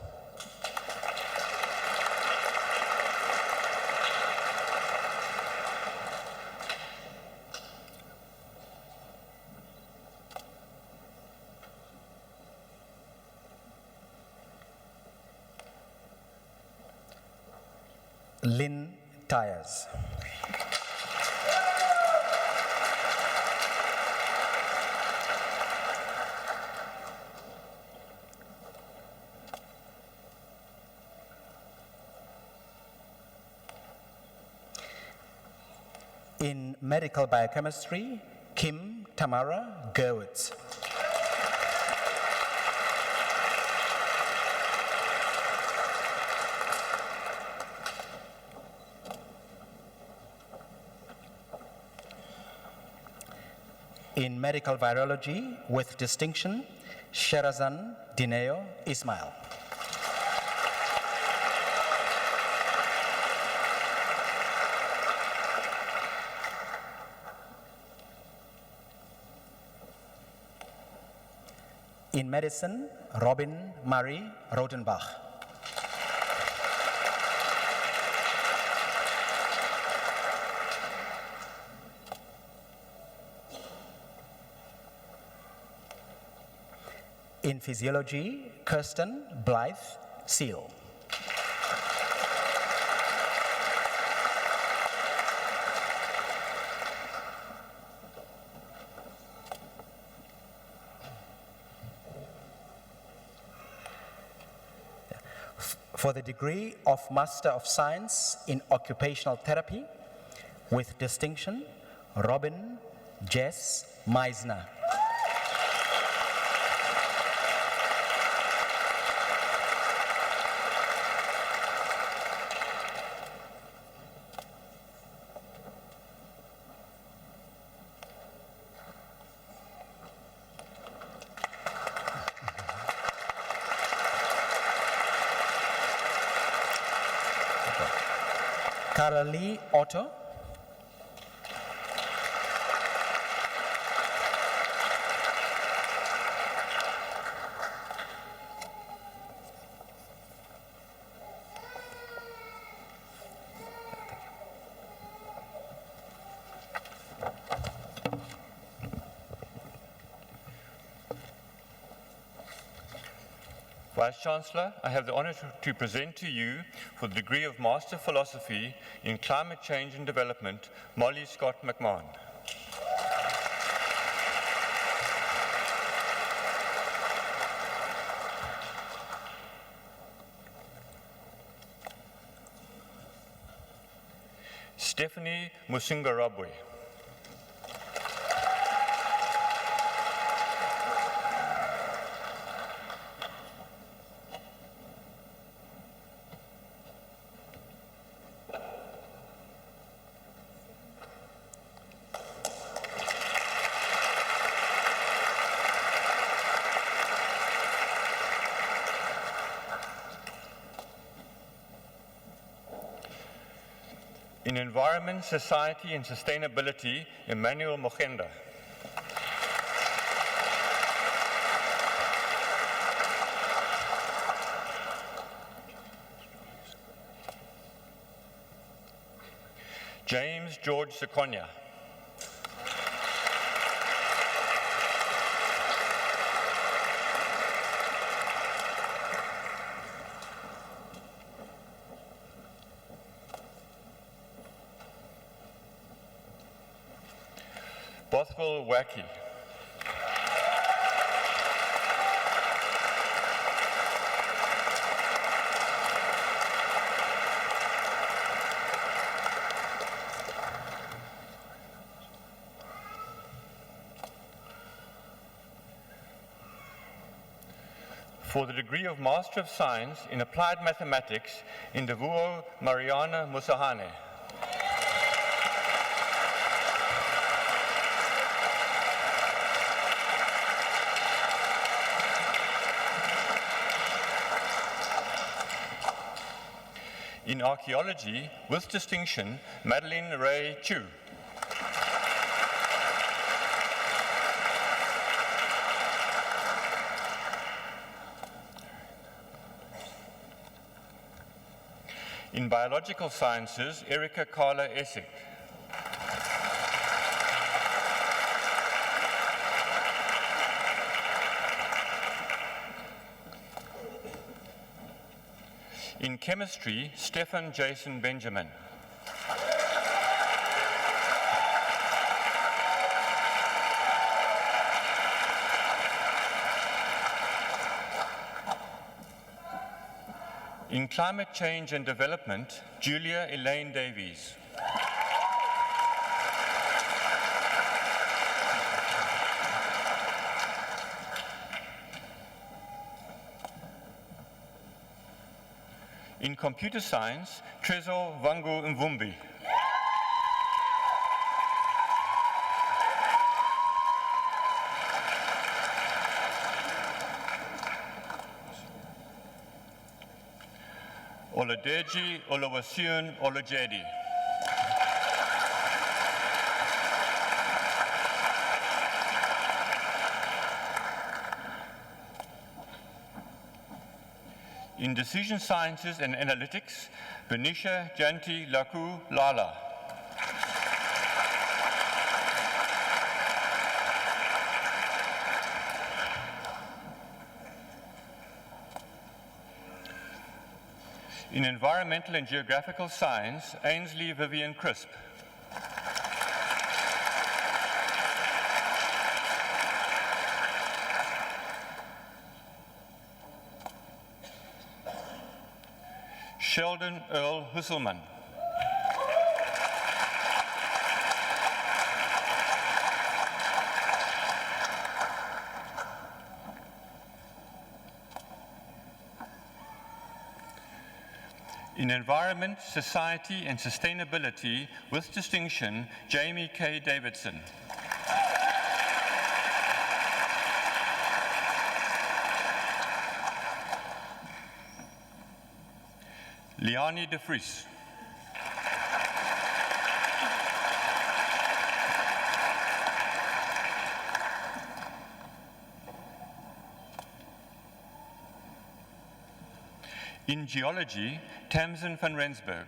Lynn Tyers. In medical biochemistry, Kim Tamara Gerwitz. In medical virology, with distinction, Sherazan Dineo Ismail. In medicine, Robin Marie Rodenbach. In physiology, Kirsten Blythe Seal. For the degree of Master of Science in Occupational Therapy, with distinction, Robin Jess Meisner. Carolee Otto. Vice Chancellor, I have the honor to present to you, for the degree of Master of Philosophy in Climate Change and Development, Molly Scott McMahon. Stephanie Musingarabwe. In Environment, Society and Sustainability, Emmanuel Mogenda. James George Seconia. Bothwell Wacky. For the degree of Master of Science in Applied Mathematics, Ndavuo Mariana Musahane. In Archaeology, with distinction, Madeline Ray Chu. In Biological Sciences, Erika Carla Essig. In chemistry, Stefan Jason Benjamin. In climate change and development, Julia Elaine Davies. In computer science, Tresor Vangu Mvumbi. Oladeji Olawasun Olajedi. In decision sciences and analytics, Benisha Janti Laku Lala. In environmental and geographical science, Ainsley Vivian Crisp. Sheldon Earl Husselman. In environment, society, and sustainability, with distinction, Jamie K. Davidson. Liani de Vries. In geology, Tamsin van Rensburg.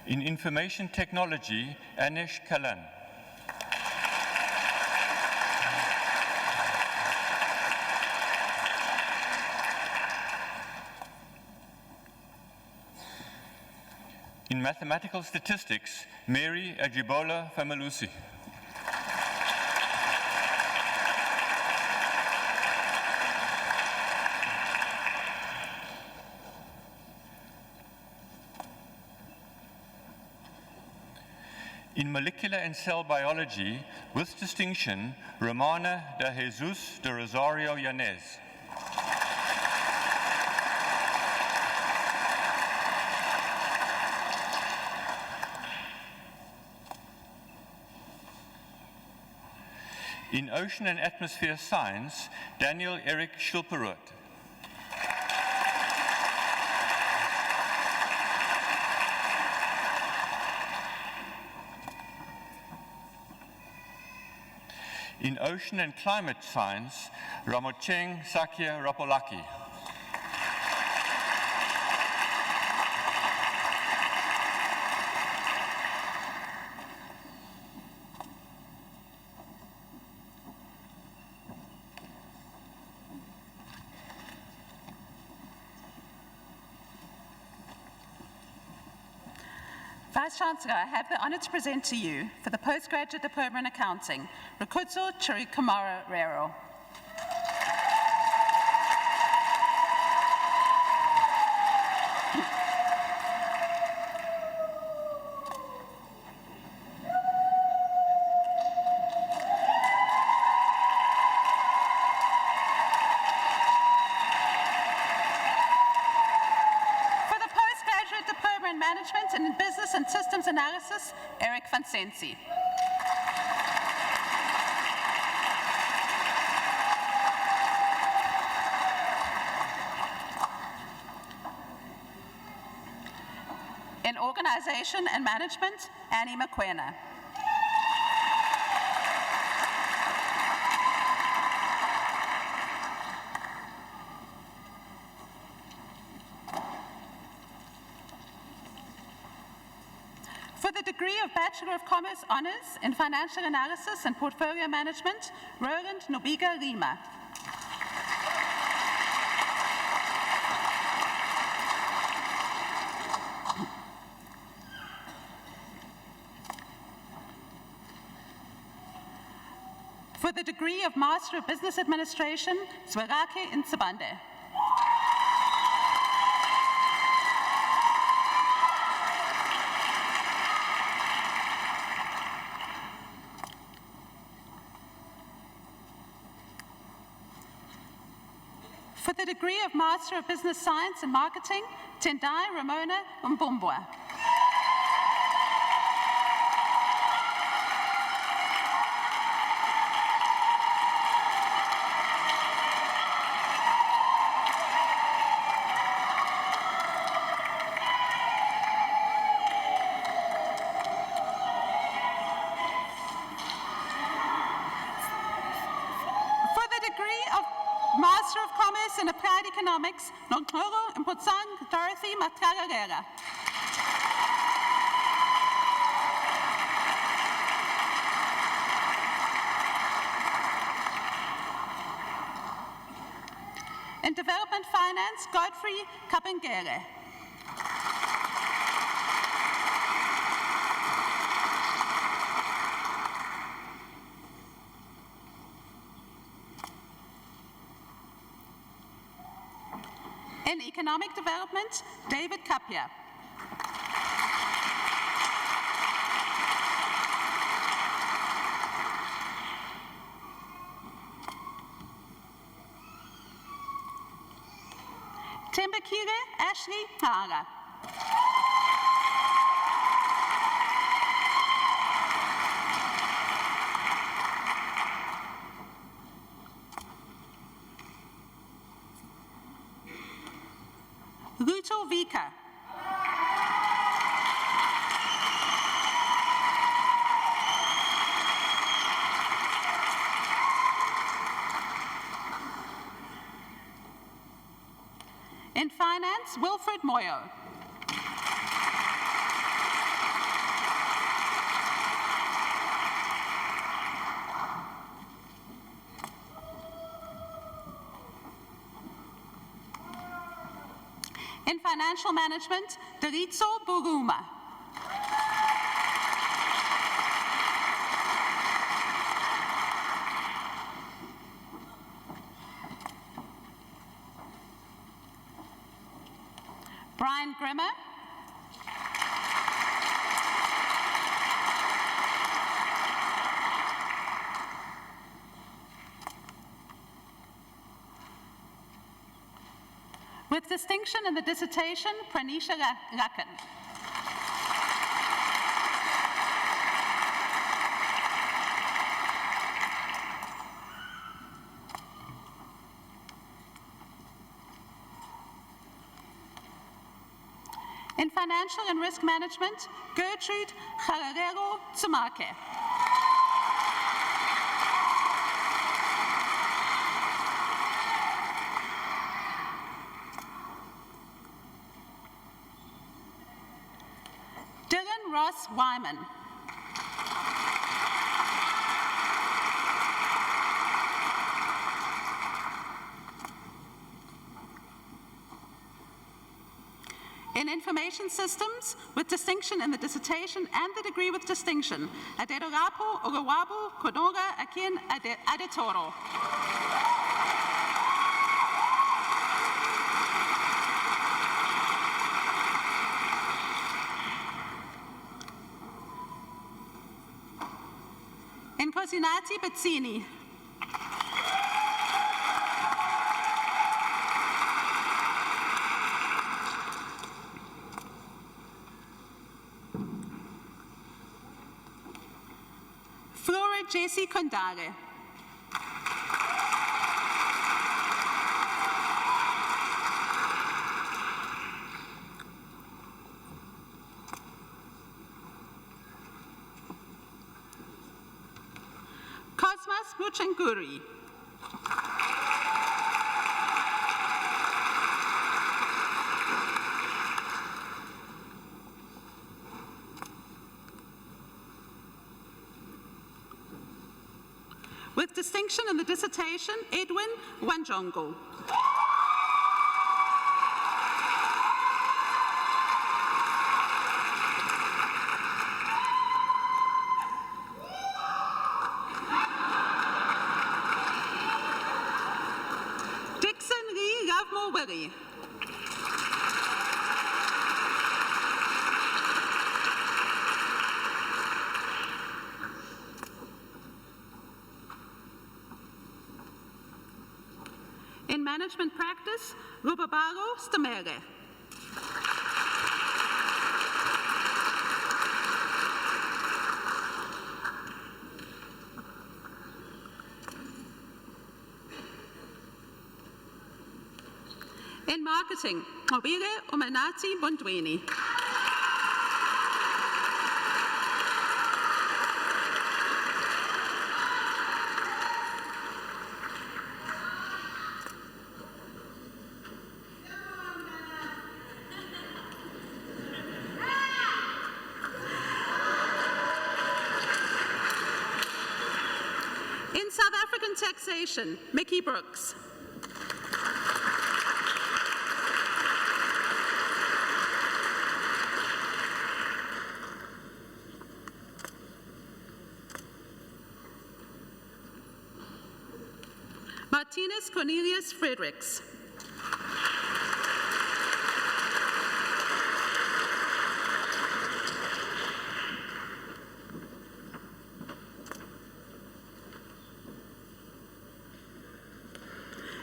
In information technology, Anish Kalan. In mathematical statistics, Mary Ajibola Famalusi. In molecular and cell biology, with distinction, Romana de Jesus de Rosario Yanez. In ocean and atmosphere science, Daniel Eric Schilperot. In ocean and climate science, Ramocheng Sakya Rapolaki. Vice-Chancellor, I have the honor to present to you, for the Postgraduate Diploma in Accounting, Rukutso Chirikumara Rero. Management and in Business and Systems Analysis, Eric Van Sensi. In Organization and Management, Annie McQuena. For the degree of Bachelor of Commerce Honours in Financial Analysis and Portfolio Management, Roland Nobiga Rima. For the degree of Master of Business Administration, Zwerake Insabande. For the degree of Master of Business Science and Marketing, Tendai Ramona Mbumbwa. Master of Commerce in Applied Economics, Nomfundo Walaza Dorothy Matragarera. In Development Finance, Godfrey Kapengere. In Economic Development, David Kapia. Tembakire Ashley Tara. Ruto Vika. In Finance, Wilfred Moyo. In Financial Management, Daritso Buruma. Brian Grimmer. With distinction in the dissertation, Pranisha Rakan. In Financial and Risk Management, Gertrude Hararero Tsumake. Dylan Ross Wyman. In Information Systems, with distinction in the dissertation and the degree with distinction, Adedorapo Ogawabu Kodonga Akin Adetoro. In Cosinati Bezzini. Flora J.C. Kondare. Cosmas Muchanguri. distinction in the dissertation, Edwin Wanjongo. Dixon Lee Ravmo-Willie. In management practice, Rubabaro Stamere. In marketing, Mobile Umanati Bondweni. In South African taxation, Mickey Brooks. Martinez Cornelius Fredericks.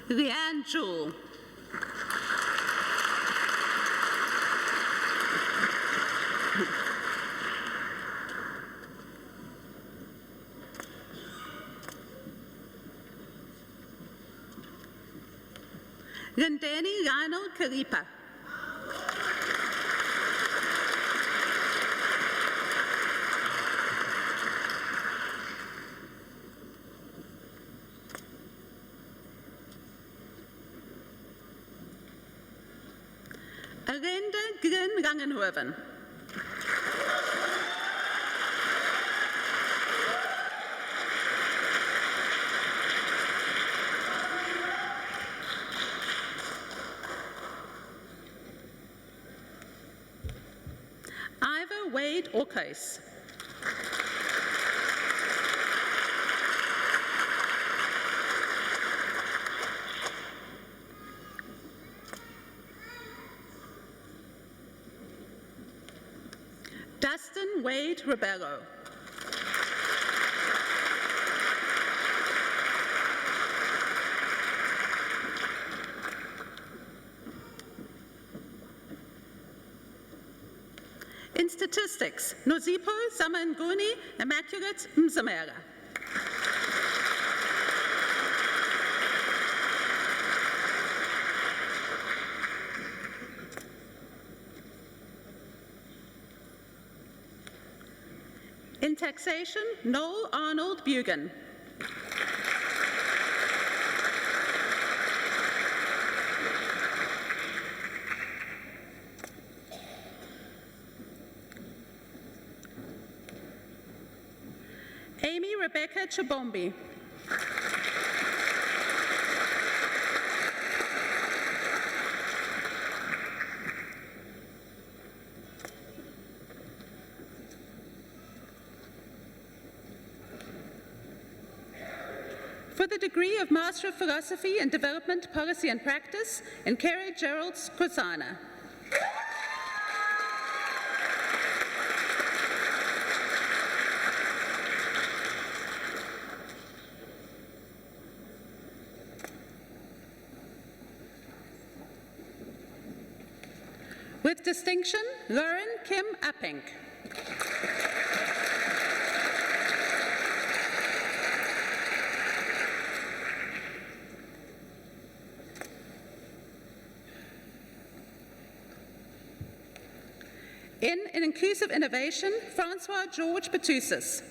Leanne Jewell. Lindani Lionel Kalipa. Arenda Grin Langenhoven. Ivor Wade Orkhuis. Dustin Wade Rebello. In statistics, Nozipo Samanguni Immaculate Mzamera. In taxation, Noel Arnold Bugan. Amy Rebecca Chibombi. For the degree of Master of Philosophy in Development, Policy and Practice, Nkere Gerald Skozana. With distinction, Lauren Kim Appink. In inclusive innovation, Francois George Petusis.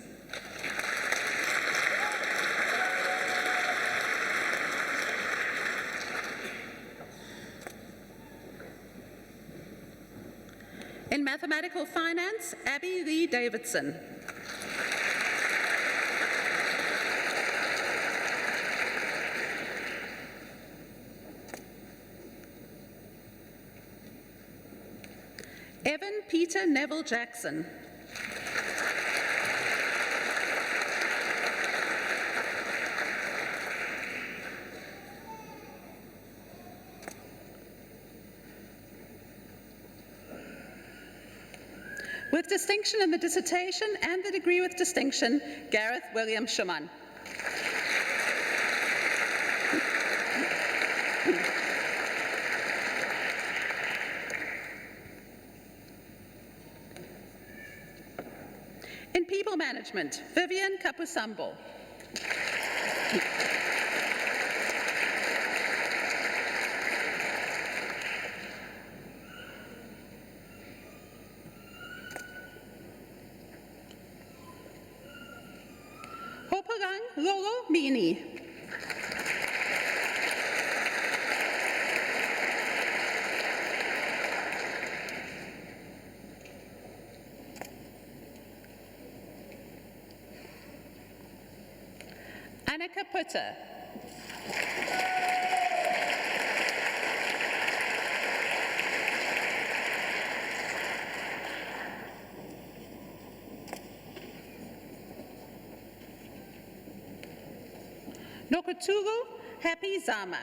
In mathematical finance, Abby Lee Davidson. Evan Peter Neville Jackson. With distinction in the dissertation and the degree with distinction, Gareth William Schumann. In people management, Vivian Kapusambo. Hoparang Lolo Mini. Annika Putter. Nokoturu Happy Zama.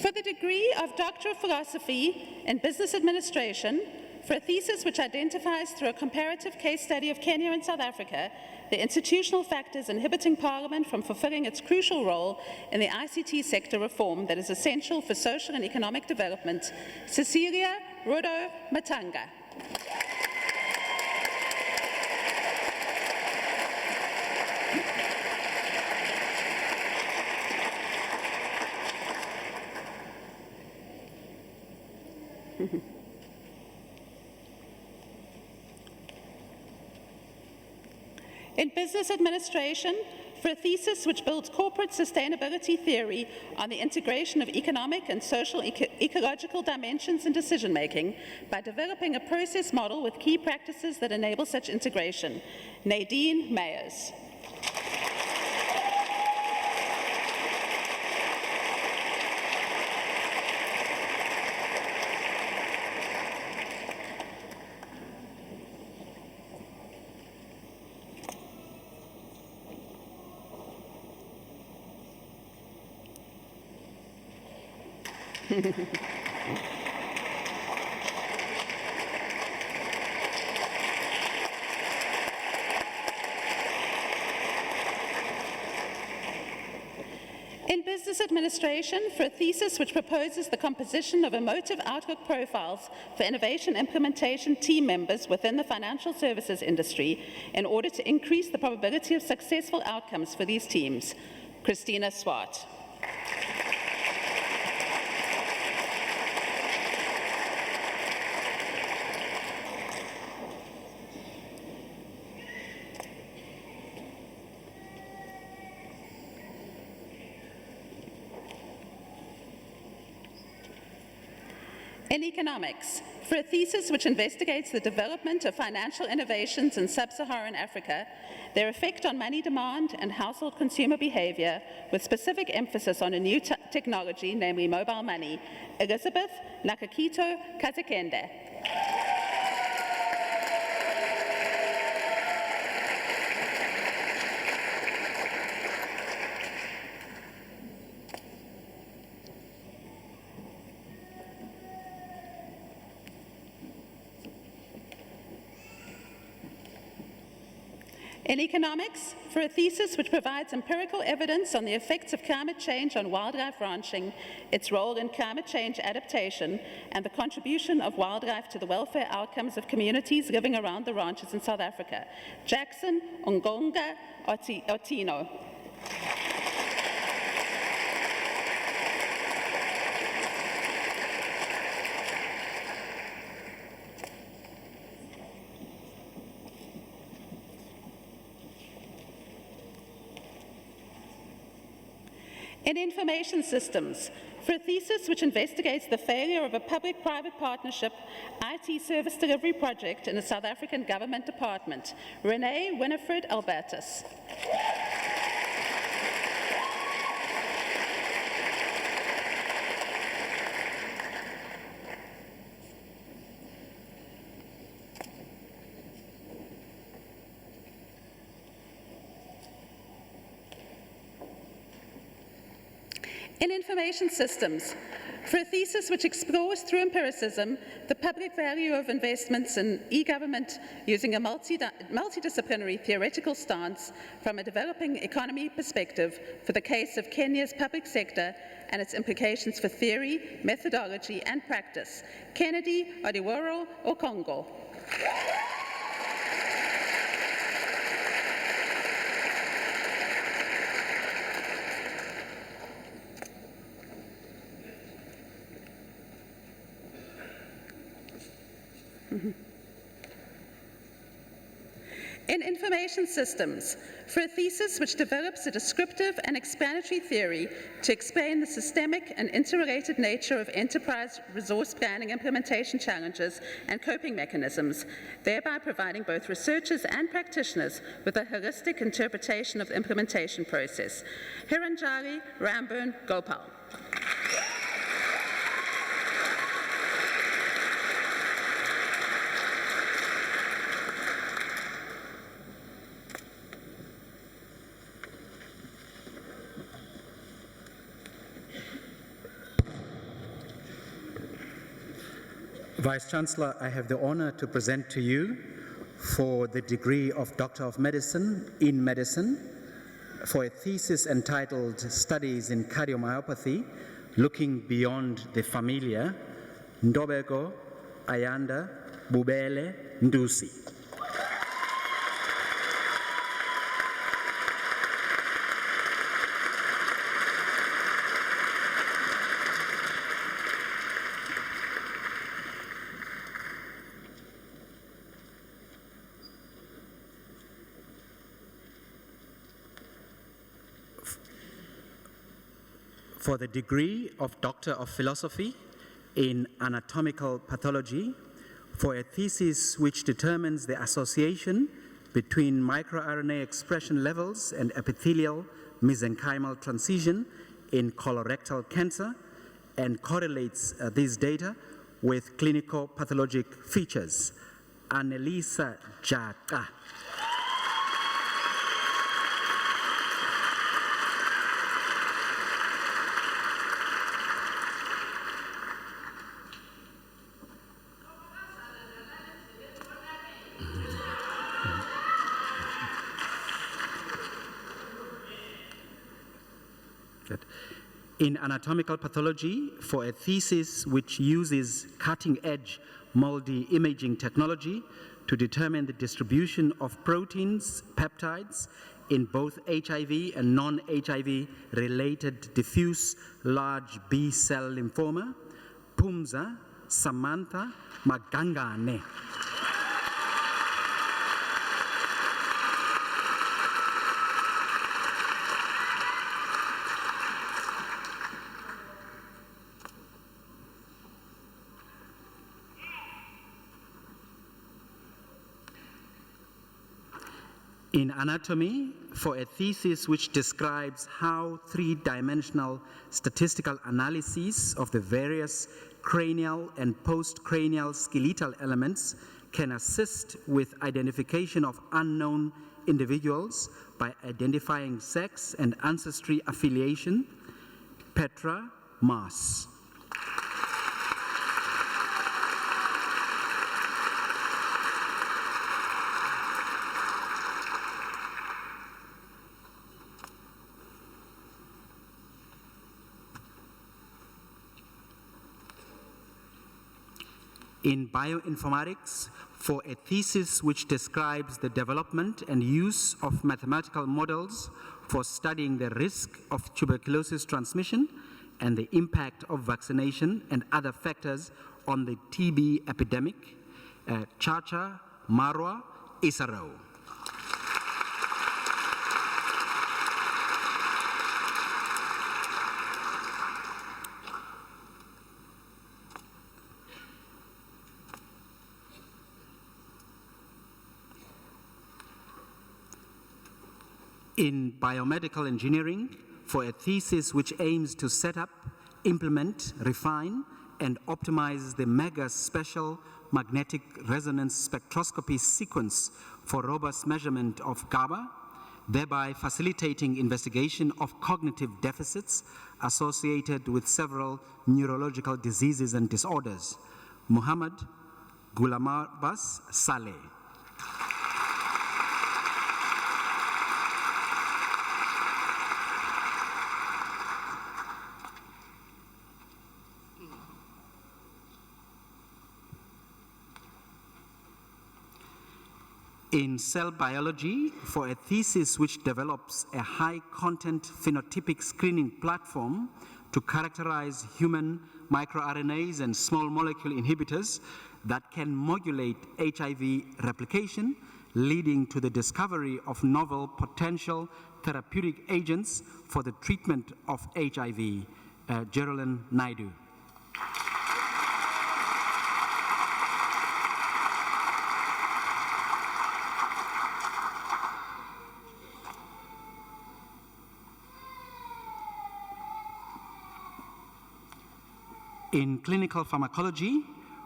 For the degree of Doctor of Philosophy in Business Administration, for a thesis which identifies through a comparative case study of Kenya and South Africa the institutional factors inhibiting Parliament from fulfilling its crucial role in the ICT sector reform that is essential for social and economic development, Cecilia Rodo Matanga. In business administration, for a thesis which builds corporate sustainability theory on the integration of economic and social ecological dimensions in decision-making by developing a process model with key practices that enable such integration, Nadine Mayers. In business administration, for a thesis which proposes the composition of emotive outlook profiles for innovation implementation team members within the financial services industry in order to increase the probability of successful outcomes for these teams, Christina Swart. In economics, for a thesis which investigates the development of financial innovations in sub-Saharan Africa, their effect on money demand and household consumer behavior, with specific emphasis on a new technology, namely mobile money, Elizabeth Nakakito Kazekende. In economics, for a thesis which provides empirical evidence on the effects of climate change on wildlife ranching, its role in climate change adaptation, and the contribution of wildlife to the welfare outcomes of communities living around the ranches in South Africa, Jackson Ngonga Otino. In information systems, For a thesis which investigates the failure of a public-private partnership IT service delivery project in a South African government department, Renee Winifred Albertus. In information systems, for a thesis which explores through empiricism the public value of investments in e-government using a multidisciplinary theoretical stance from a developing economy perspective for the case of Kenya's public sector and its implications for theory, methodology, and practice, Kennedy Odiworo Okongo. In information systems, for a thesis which develops a descriptive and explanatory theory to explain the systemic and interrelated nature of enterprise resource planning implementation challenges and coping mechanisms, thereby providing both researchers and practitioners with a holistic interpretation of the implementation process. Hiranjali Ramburn Gopal. Vice-Chancellor, I have the honor to present to you for the degree of Doctor of Medicine in Medicine for a thesis entitled Studies in Cardiomyopathy, Looking Beyond the Familiar, Ndobeko Ayanda Bubele Ndusi. For the degree of Doctor of Philosophy in Anatomical Pathology, for a thesis which determines the association between microRNA expression levels and epithelial mesenchymal transition in colorectal cancer and correlates these data with clinical pathologic features. Annelisa Jaka. In anatomical pathology, for a thesis which uses cutting-edge multi-imaging technology to determine the distribution of proteins, peptides, in both HIV and non-HIV related diffuse large B-cell lymphoma, Pumza Samantha Magangane. In anatomy, for a thesis which describes how three-dimensional statistical analyses of the various cranial and post-cranial skeletal elements can assist with identification of unknown individuals by identifying sex and ancestry affiliation, Petra Maas. In bioinformatics, for a thesis which describes the development and use of mathematical models for studying the risk of tuberculosis transmission and the impact of vaccination and other factors on the TB epidemic, Chacha Marwa Isaro. in biomedical engineering for a thesis which aims to set up, implement, refine, and optimize the mega special magnetic resonance spectroscopy sequence for robust measurement of GABA, thereby facilitating investigation of cognitive deficits associated with several neurological diseases and disorders. Muhammad Gulamabas Saleh. In cell biology for a thesis which develops a high-content phenotypic screening platform to characterize human microRNAs and small molecule inhibitors that can modulate HIV replication, leading to the discovery of novel potential therapeutic agents for the treatment of HIV. Geraldine Naidu. In clinical pharmacology,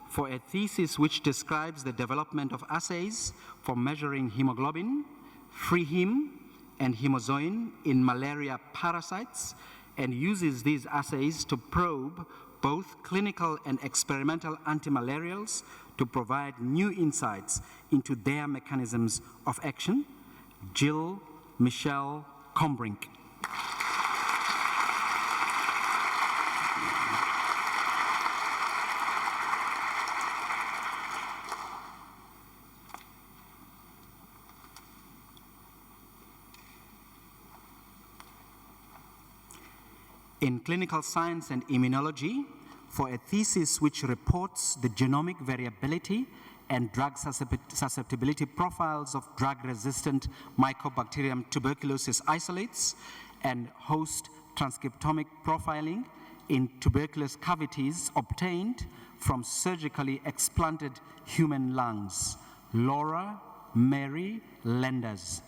for a thesis which describes the development of assays for measuring hemoglobin, free heme, and hemozoin in malaria parasites, and uses these assays to probe both clinical and experimental antimalarials to provide new insights into their mechanisms of action. Jill Michelle Combrink. In clinical science and immunology, for a thesis which reports the genomic variability and drug susceptibility profiles of drug-resistant Mycobacterium tuberculosis isolates and host transcriptomic profiling in tuberculous cavities obtained from surgically explanted human lungs. Laura Mary Lenders.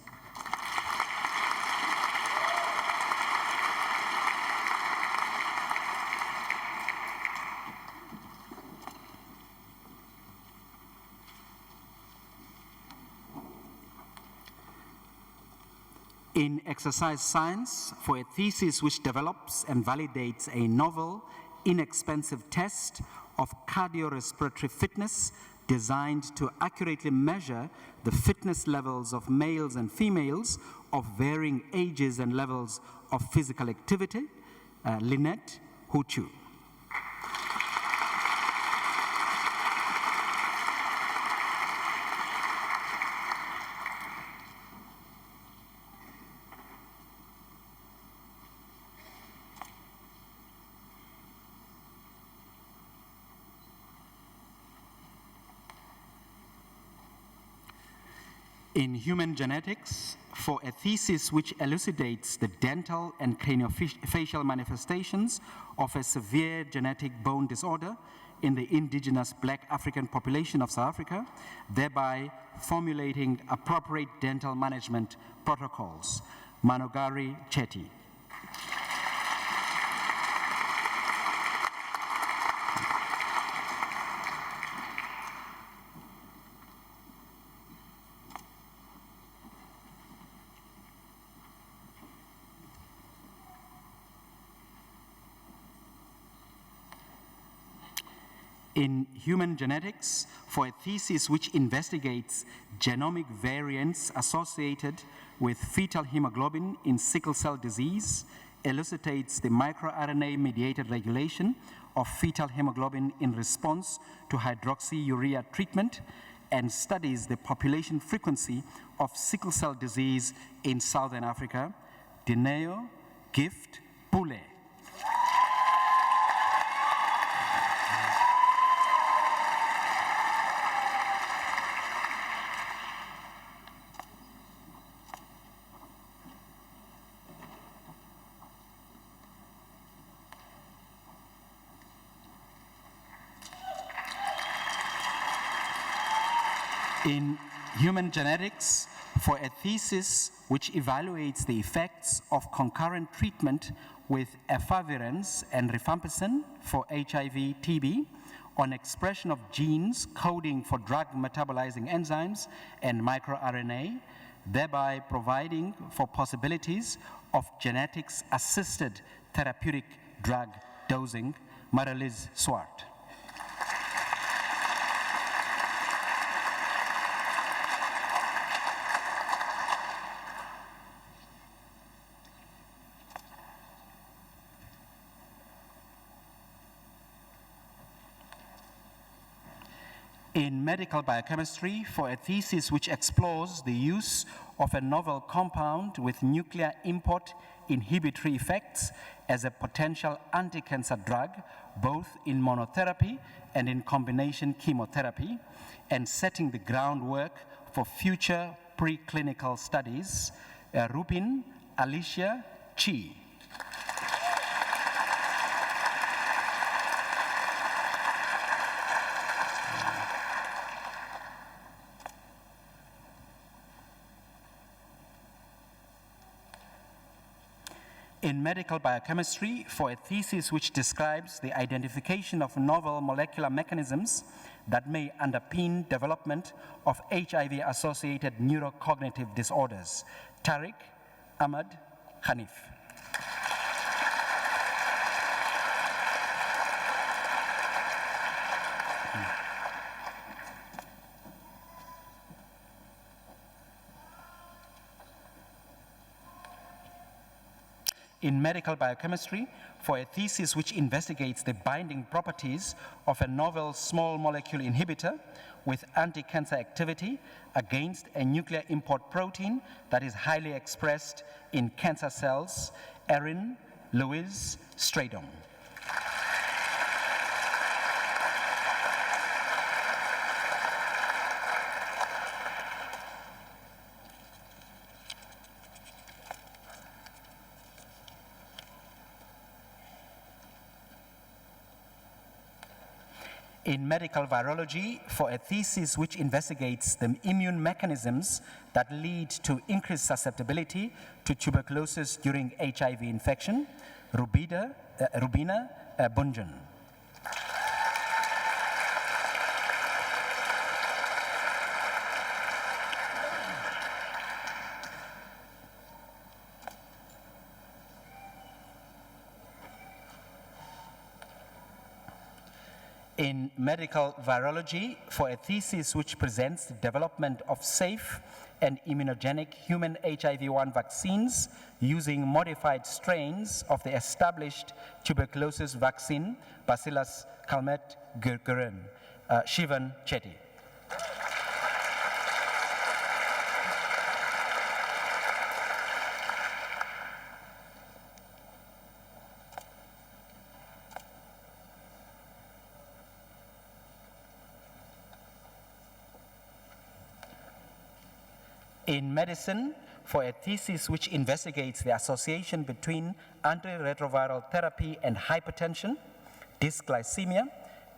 In exercise science, for a thesis which develops and validates a novel, inexpensive test of cardiorespiratory fitness designed to accurately measure the fitness levels of males and females of varying ages and levels of physical activity, Lynette Huchu. In human genetics, for a thesis which elucidates the dental and craniofacial manifestations of a severe genetic bone disorder in the indigenous Black African population of South Africa, thereby formulating appropriate dental management protocols. Manogari Chetty. In human genetics, for a thesis which investigates genomic variants associated with fetal hemoglobin in sickle cell disease, elucidates the microRNA-mediated regulation of fetal hemoglobin in response to hydroxyurea treatment, and studies the population frequency of sickle cell disease in Southern Africa, Dineo Gift Pule. In human genetics, for a thesis which evaluates the effects of concurrent treatment with efavirenz and rifampicin for HIV/TB on expression of genes coding for drug metabolizing enzymes and microRNA, thereby providing for possibilities of genetics-assisted therapeutic drug dosing. Mariliz Swart. In medical biochemistry for a thesis which explores the use of a novel compound with nuclear import inhibitory effects as a potential anti-cancer drug, both in monotherapy and in combination chemotherapy, and setting the groundwork for future preclinical studies. Rupin Alicia Chi. In medical biochemistry for a thesis which describes the identification of novel molecular mechanisms that may underpin development of HIV-associated neurocognitive disorders. Tariq Ahmad Hanif. In medical biochemistry for a thesis which investigates the binding properties of a novel small molecule inhibitor with anti-cancer activity against a nuclear import protein that is highly expressed in cancer cells. Erin Louise Stradom. In medical virology for a thesis which investigates the immune mechanisms that lead to increased susceptibility to tuberculosis during HIV infection. Rubina Bunjan. In medical virology for a thesis which presents the development of safe and immunogenic human HIV-1 vaccines using modified strains of the established tuberculosis vaccine, Bacillus calmette-guerin. Shivan Chetty. In medicine, for a thesis which investigates the association between antiretroviral therapy and hypertension, dysglycemia,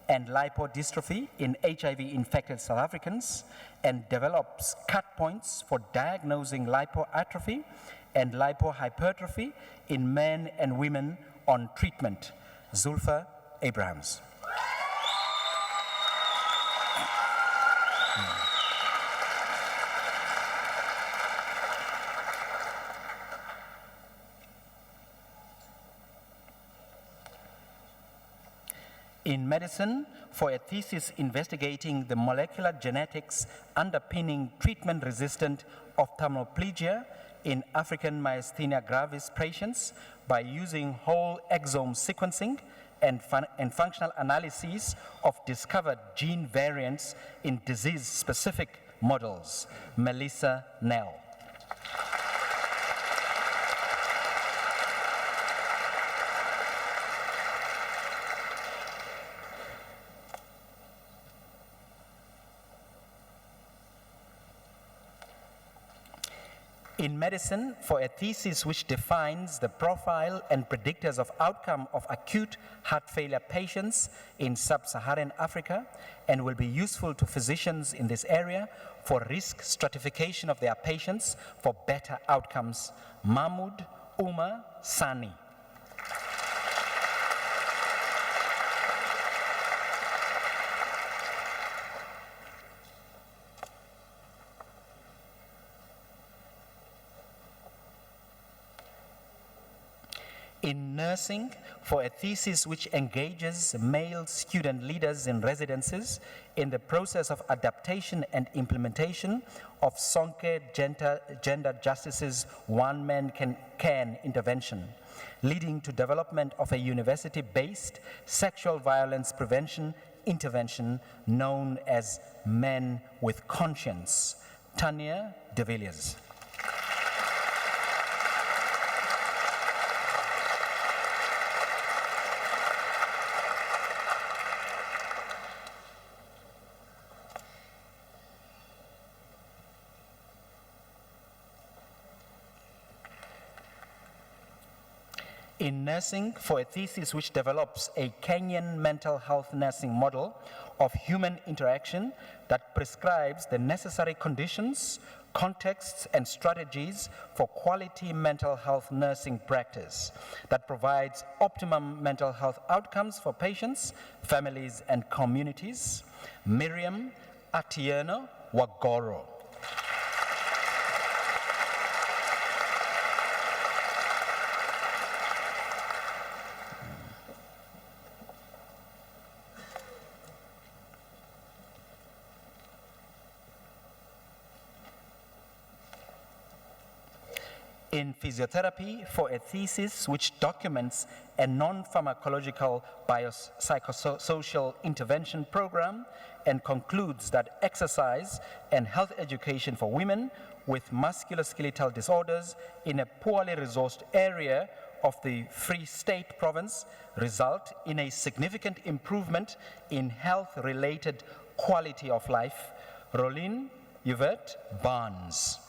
and lipodystrophy in HIV-infected South Africans, and develops cut points for diagnosing lipoatrophy and lipohypertrophy in men and women on treatment. Zulfa Abrahams. In medicine, for a thesis investigating the molecular genetics underpinning treatment-resistant ophthalmoplegia in African myasthenia gravis patients by using whole exome sequencing and functional analyses of discovered gene variants in disease-specific models. Melissa Nell. In medicine, for a thesis which defines the profile and predictors of outcome of acute heart failure patients in sub-Saharan Africa, and will be useful to physicians in this area for risk stratification of their patients for better outcomes. Mahmoud Umar Sani. In nursing, for a thesis which engages male student leaders in residences in the process of adaptation and implementation of Sonke Gender Justice's One Man Can intervention, leading to development of a university-based sexual violence prevention intervention known as Men with Conscience. Tanya de Villiers. In nursing, for a thesis which develops a Kenyan mental health nursing model of human interaction that prescribes the necessary conditions, contexts, and strategies for quality mental health nursing practice that provides optimum mental health outcomes for patients, families, and communities. Miriam Atieno Wagoro. In physiotherapy, for a thesis which documents a non-pharmacological biopsychosocial intervention program and concludes that exercise and health education for women with musculoskeletal disorders in a poorly resourced area of the Free State province result in a significant improvement in health-related quality of life. Rolene Yvette Barnes.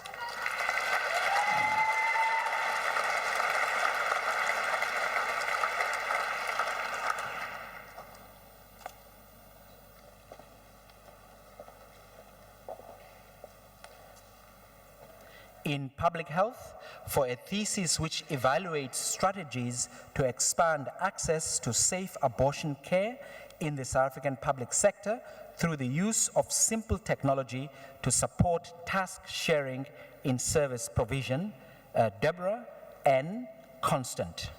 In public health, for a thesis which evaluates strategies to expand access to safe abortion care in the South African public sector through the use of simple technology to support task sharing in service provision. Deborah N. Constant.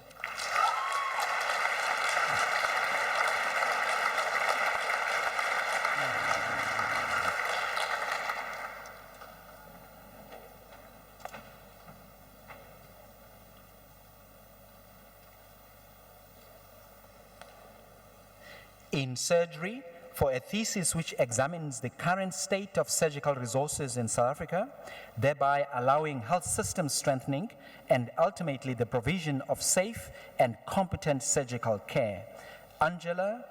In surgery, for a thesis which examines the current state of surgical resources in South Africa, thereby allowing health system strengthening and ultimately the provision of safe and competent surgical care. Angela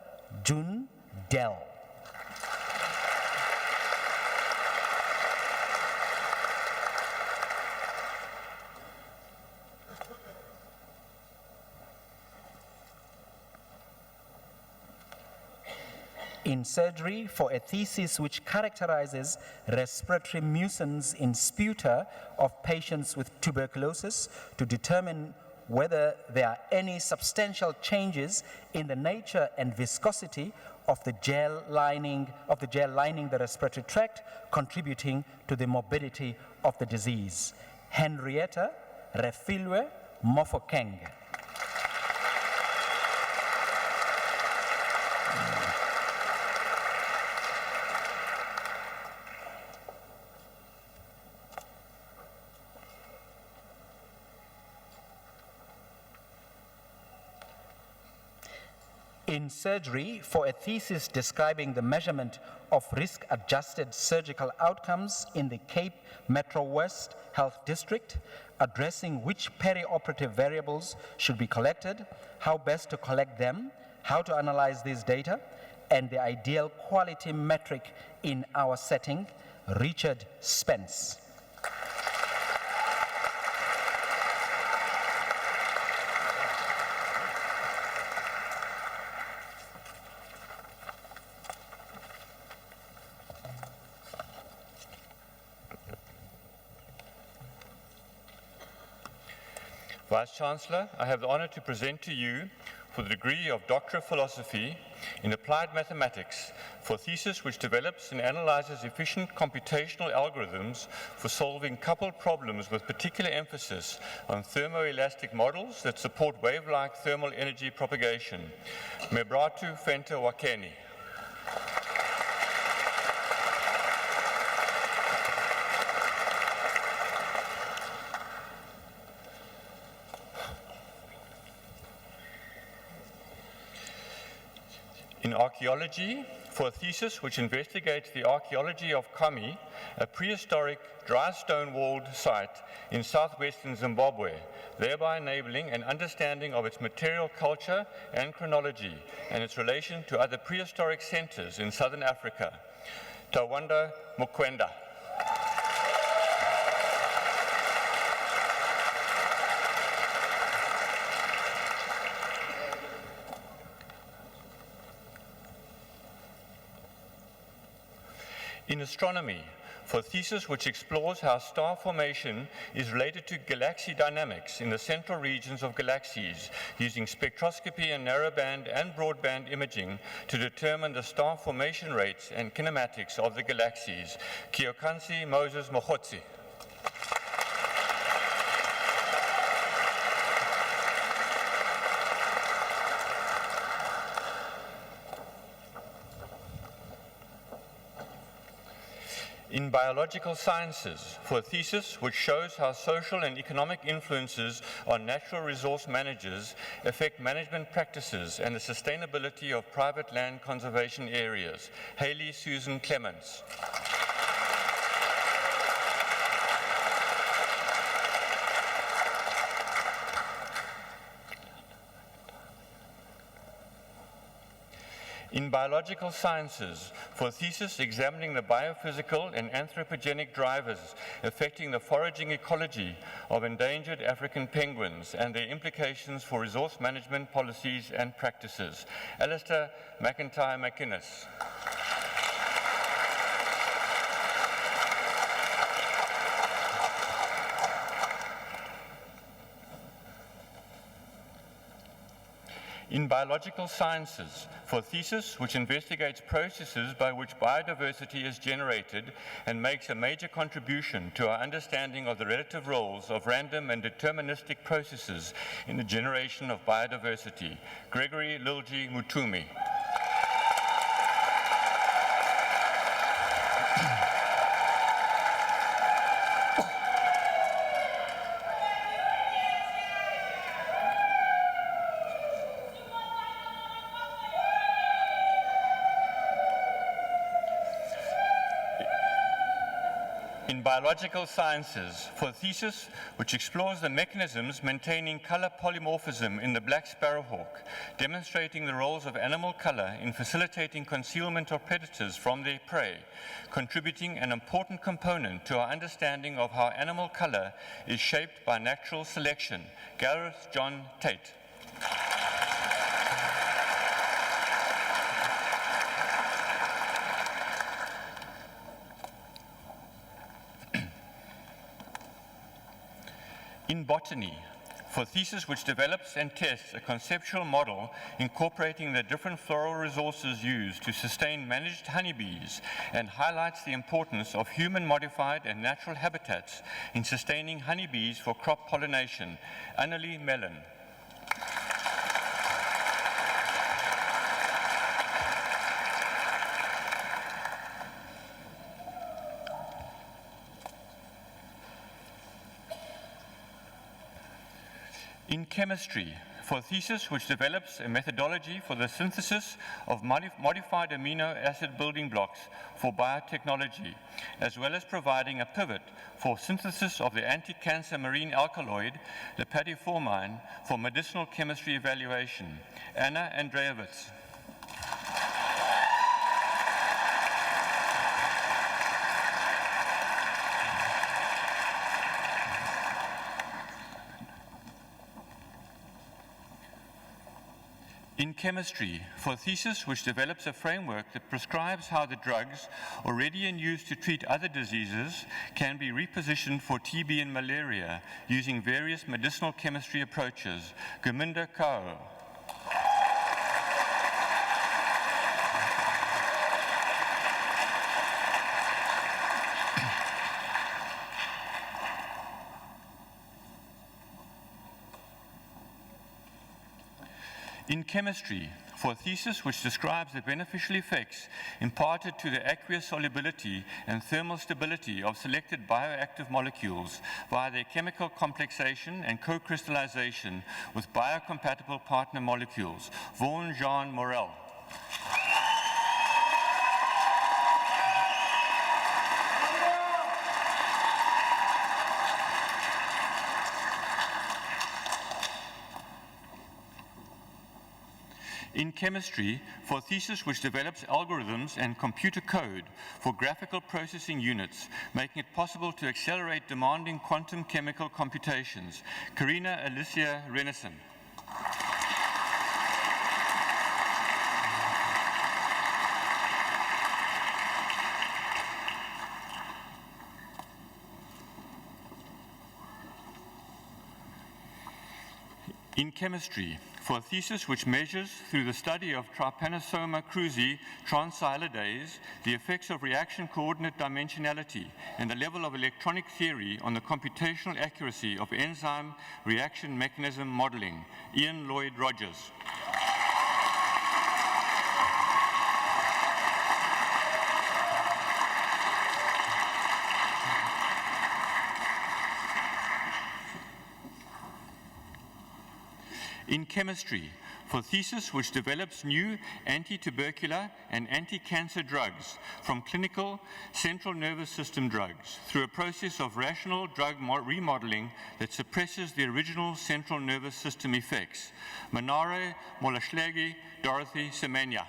June Dell. In surgery, for a thesis which characterizes respiratory mucins in sputa of patients with tuberculosis to determine whether there are any substantial changes in the nature and viscosity of the gel lining the respiratory tract, contributing to the morbidity of the disease. Henrietta Refilwe Mofokeng. In surgery, for a thesis describing the measurement of risk-adjusted surgical outcomes in the Cape Metro West Health District, addressing which perioperative variables should be collected, how best to collect them, how to analyze these data, and the ideal quality metric in our setting. Richard Spence. Vice-Chancellor, I have the honor to present to you for the degree of Doctor of Philosophy in Applied Mathematics for a thesis which develops and analyzes efficient computational algorithms for solving coupled problems with particular emphasis on thermoelastic models that support wave-like thermal energy propagation. Mebratu Fenta Wakeni. In archaeology, for a thesis which investigates the archaeology of Kami, a prehistoric dry stone-walled site in southwestern Zimbabwe, thereby enabling an understanding of its material culture and chronology and its relation to other prehistoric centers in southern Africa. Tawanda Mukwenda. In astronomy, for a thesis which explores how star formation is related to galaxy dynamics in the central regions of galaxies, using spectroscopy and narrowband and broadband imaging to determine the star formation rates and kinematics of the galaxies. Kiokansi Moses Mohotsi. In biological sciences, for a thesis which shows how social and economic influences on natural resource managers affect management practices and the sustainability of private land conservation areas. Hayley Susan Clements. In biological sciences, for a thesis examining the biophysical and anthropogenic drivers affecting the foraging ecology of endangered African penguins and their implications for resource management policies and practices. Alistair McIntyre McInnes. In biological sciences, for a thesis which investigates processes by which biodiversity is generated and makes a major contribution to our understanding of the relative roles of random and deterministic processes in the generation of biodiversity. Gregory Lilji Mutumi. In biological sciences, for a thesis which explores the mechanisms maintaining color polymorphism in the black sparrowhawk, demonstrating the roles of animal color in facilitating concealment of predators from their prey, contributing an important component to our understanding of how animal color is shaped by natural selection. Gareth John Tate. In botany, for a thesis which develops and tests a conceptual model incorporating the different floral resources used to sustain managed honeybees and highlights the importance of human-modified and natural habitats in sustaining honeybees for crop pollination. Annalie Mellon. In chemistry, for a thesis which develops a methodology for the synthesis of modified amino acid building blocks for biotechnology, as well as providing a pivot for synthesis of the anti-cancer marine alkaloid, the padiformine, for medicinal chemistry evaluation. Anna Andreevits. In chemistry, for a thesis which develops a framework that prescribes how the drugs already in use to treat other diseases can be repositioned for TB and malaria using various medicinal chemistry approaches. Gurminder Kaur. In chemistry, for a thesis which describes the beneficial effects imparted to the aqueous solubility and thermal stability of selected bioactive molecules via their chemical complexation and co-crystallization with biocompatible partner molecules. Vaughan Jean Morel. In chemistry, for a thesis which develops algorithms and computer code for graphical processing units, making it possible to accelerate demanding quantum chemical computations. Karina Alicia Renison. In chemistry, for a thesis which measures through the study of Trypanosoma cruzi transialidase the effects of reaction coordinate dimensionality and the level of electronic theory on the computational accuracy of enzyme reaction mechanism modeling. Ian Lloyd Rogers. In chemistry, for thesis which develops new anti-tubercular and anti-cancer drugs from clinical central nervous system drugs through a process of rational drug remodeling that suppresses the original central nervous system effects. Manare Molashlegi, Dorothy Semenya.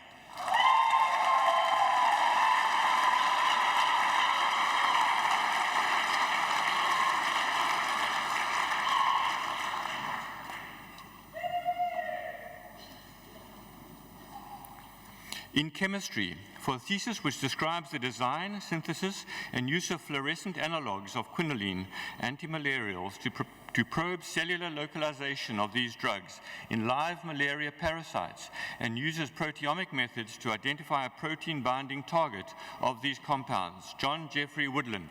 In chemistry, for a thesis which describes the design, synthesis, and use of fluorescent analogues of quinoline antimalarials to probe cellular localization of these drugs in live malaria parasites and uses proteomic methods to identify a protein binding target of these compounds. John Jeffrey Woodland.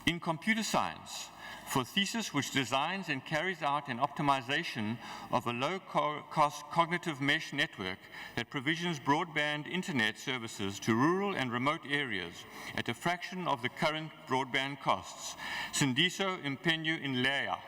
In computer science, for a thesis which designs and carries out an optimization of a low-cost cognitive mesh network that provisions broadband internet services to rural and remote areas at a fraction of the current broadband costs. Sindiso Impenyu Inleya.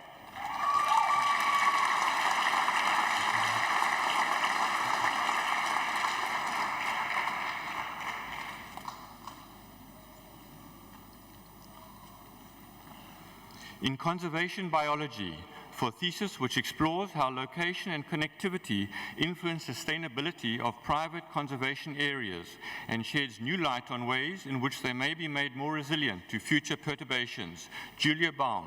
In conservation biology, for a thesis which explores how location and connectivity influence sustainability of private conservation areas and sheds new light on ways in which they may be made more resilient to future perturbations. Julia Baum.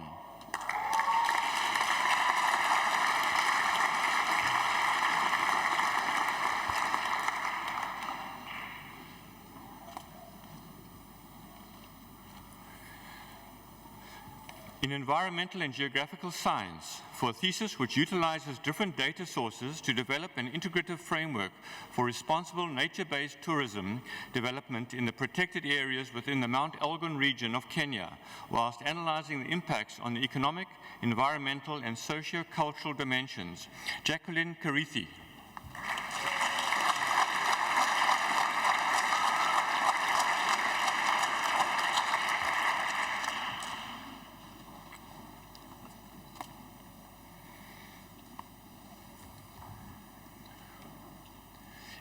In environmental and geographical science, for a thesis which utilizes different data sources to develop an integrative framework for responsible nature-based tourism development in the protected areas within the Mount Elgon region of Kenya, whilst analyzing the impacts on the economic, environmental, and socio-cultural dimensions. Jacqueline Karithi.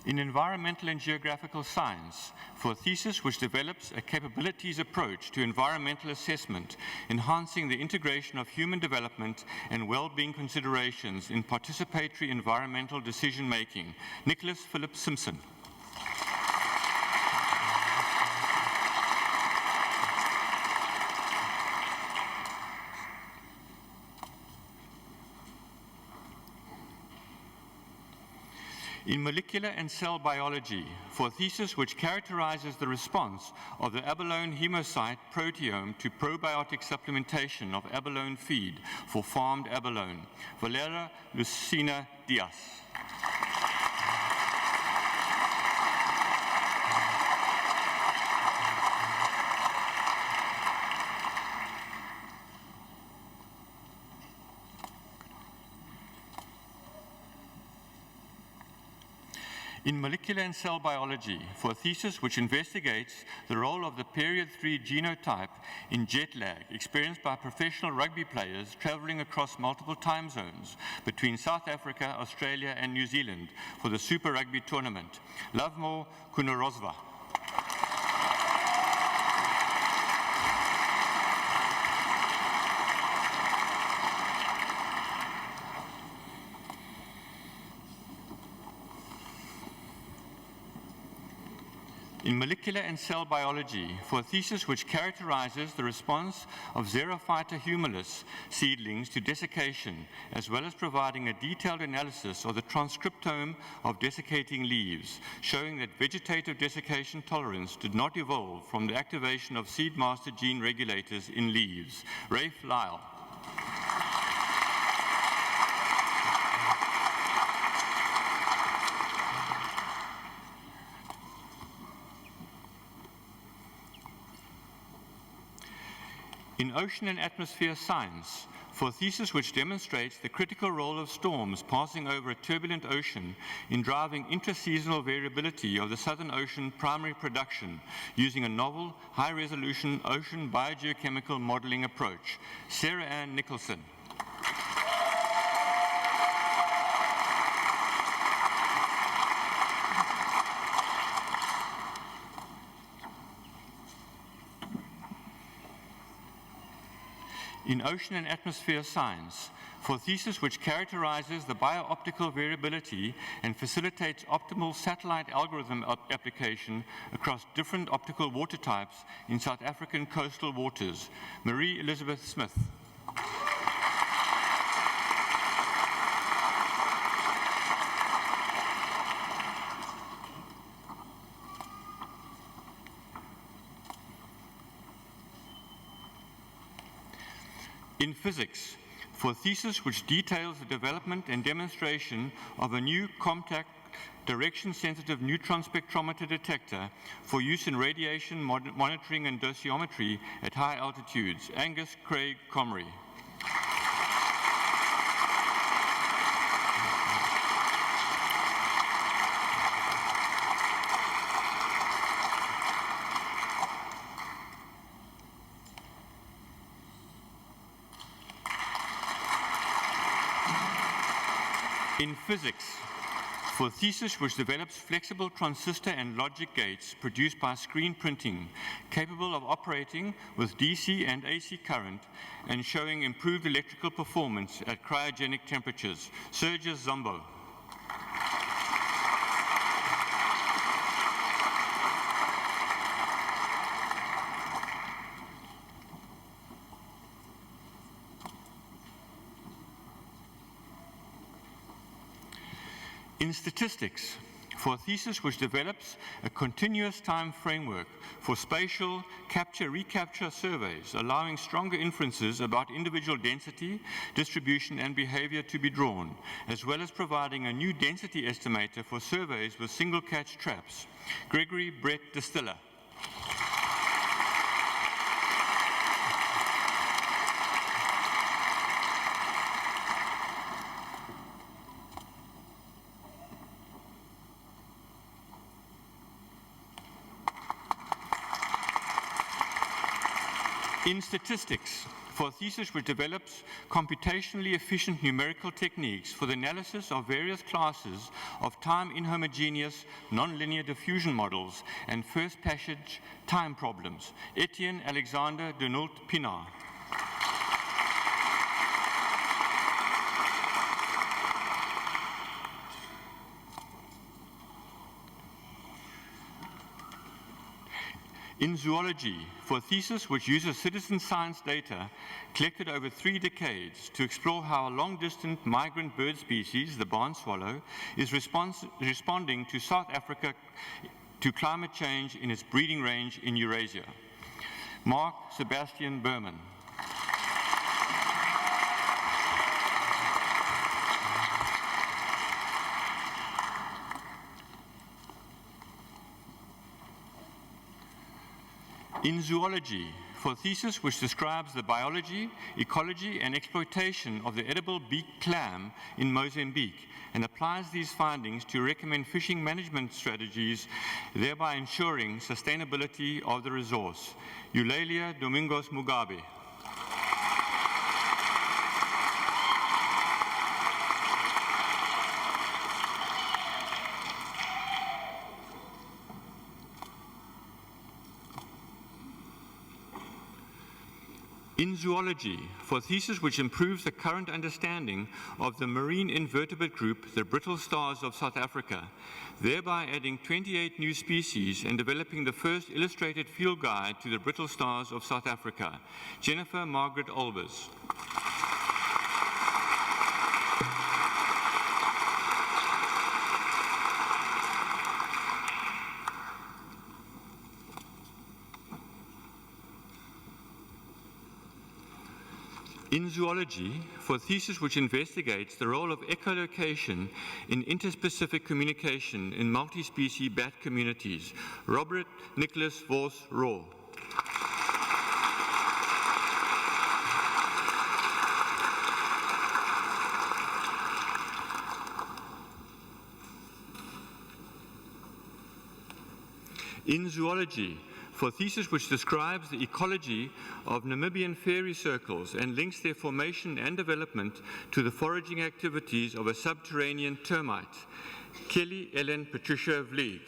In environmental and geographical science, for a thesis which develops a capabilities approach to environmental assessment, enhancing the integration of human development and well-being considerations in participatory environmental decision-making. Nicholas Philip Simpson. In molecular and cell biology, for a thesis which characterizes the response of the abalone hemocyte proteome to probiotic supplementation of abalone feed for farmed abalone, Valera Lucina Diaz. In molecular and cell biology, for a thesis which investigates the role of the period 3 genotype in jet lag experienced by professional rugby players traveling across multiple time zones between South Africa, Australia and New Zealand for the Super Rugby tournament, Lovemore Kunorozva. In molecular and cell biology, for a thesis which characterizes the response of Xerophyta humilis seedlings to desiccation, as well as providing a detailed analysis of the transcriptome of desiccating leaves, showing that vegetative desiccation tolerance did not evolve from the activation of seed master gene regulators in leaves. Rafe Lyle. In ocean and atmosphere science, for a thesis which demonstrates the critical role of storms passing over a turbulent ocean in driving intraseasonal variability of the Southern Ocean primary production using a novel, high-resolution ocean biogeochemical modeling approach, Sarah Ann Nicholson. In ocean and atmosphere science, for a thesis which characterizes the bio-optical variability and facilitates optimal satellite algorithm application across different optical water types in South African coastal waters, Marie Elizabeth Smith. In physics, for a thesis which details the development and demonstration of a new compact direction-sensitive neutron spectrometer detector for use in radiation monitoring and dosiometry at high altitudes, Angus Craig Comrie. In physics, for a thesis which develops flexible transistor and logic gates produced by screen printing, capable of operating with DC and AC current and showing improved electrical performance at cryogenic temperatures, Sergius Zombo. In statistics, for a thesis which develops a continuous time framework for spatial capture-recapture surveys, allowing stronger inferences about individual density, distribution, and behavior to be drawn, as well as providing a new density estimator for surveys with single-catch traps, Gregory Brett Distiller. In statistics, for a thesis which develops computationally efficient numerical techniques for the analysis of various classes of time inhomogeneous nonlinear diffusion models and first passage time problems, Etienne Alexander Denault Pinard. In zoology, for a thesis which uses citizen science data collected over 3 decades to explore how a long-distant migrant bird species, the barn swallow, is responding to South Africa to climate change in its breeding range in Eurasia. Mark Sebastian Berman. In zoology, for a thesis which describes the biology, ecology, and exploitation of the edible beaked clam in Mozambique and applies these findings to recommend fishing management strategies, thereby ensuring sustainability of the resource. Eulalia Domingos Mugabe. In zoology, for a thesis which improves the current understanding of the marine invertebrate group, the brittle stars of South Africa, thereby adding 28 new species and developing the first illustrated field guide to the brittle stars of South Africa, Jennifer Margaret Olbers. In zoology, for a thesis which investigates the role of echolocation in interspecific communication in multi-species bat communities, Robert Nicholas Vos Raw. In zoology, for a thesis which describes the ecology of Namibian fairy circles and links their formation and development to the foraging activities of a subterranean termite, Kelly Ellen Patricia Vlieg.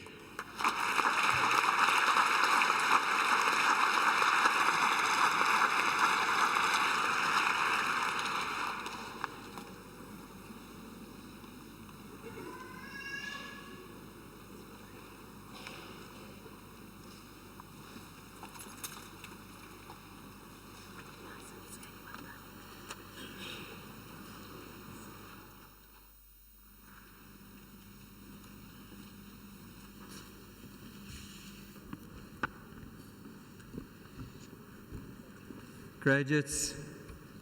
Graduates,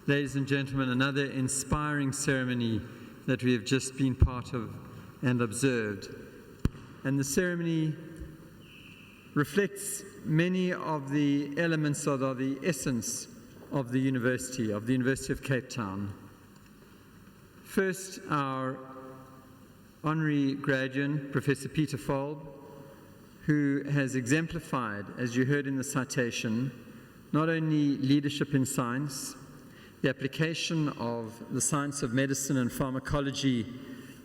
ladies and gentlemen, another inspiring ceremony that we have just been part of and observed. And the ceremony reflects many of the elements that are the essence of the University of Cape Town. First, our honorary graduate, Professor Peter Folb, who has exemplified, as you heard in the citation, not only leadership in science, the application of the science of medicine and pharmacology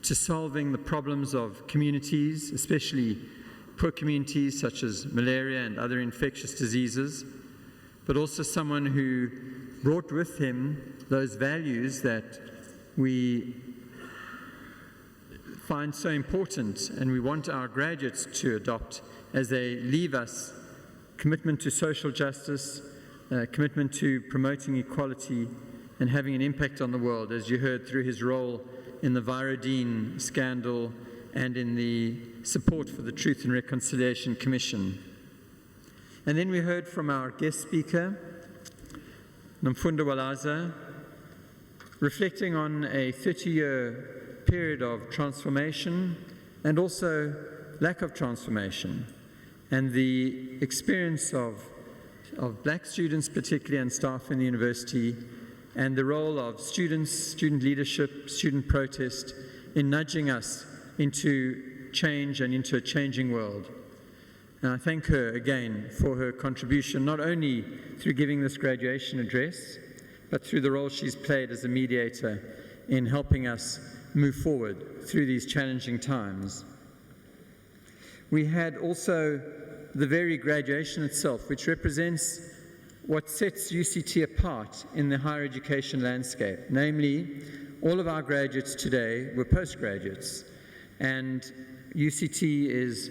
to solving the problems of communities, especially poor communities such as malaria and other infectious diseases, but also someone who brought with him those values that we find so important and we want our graduates to adopt as they leave us: commitment to social justice, commitment to promoting equality and having an impact on the world, as you heard through his role in the Virodine scandal and in the support for the Truth and Reconciliation Commission. And then we heard from our guest speaker, Nomfundo Walaza, reflecting on a 30-year period of transformation and also lack of transformation, and the experience of black students particularly and staff in the university, and the role of students, student leadership, student protest in nudging us into change and into a changing world. And I thank her again for her contribution, not only through giving this graduation address, but through the role she's played as a mediator in helping us move forward through these challenging times. We had also the very graduation itself, which represents what sets UCT apart in the higher education landscape. Namely, all of our graduates today were postgraduates, and UCT is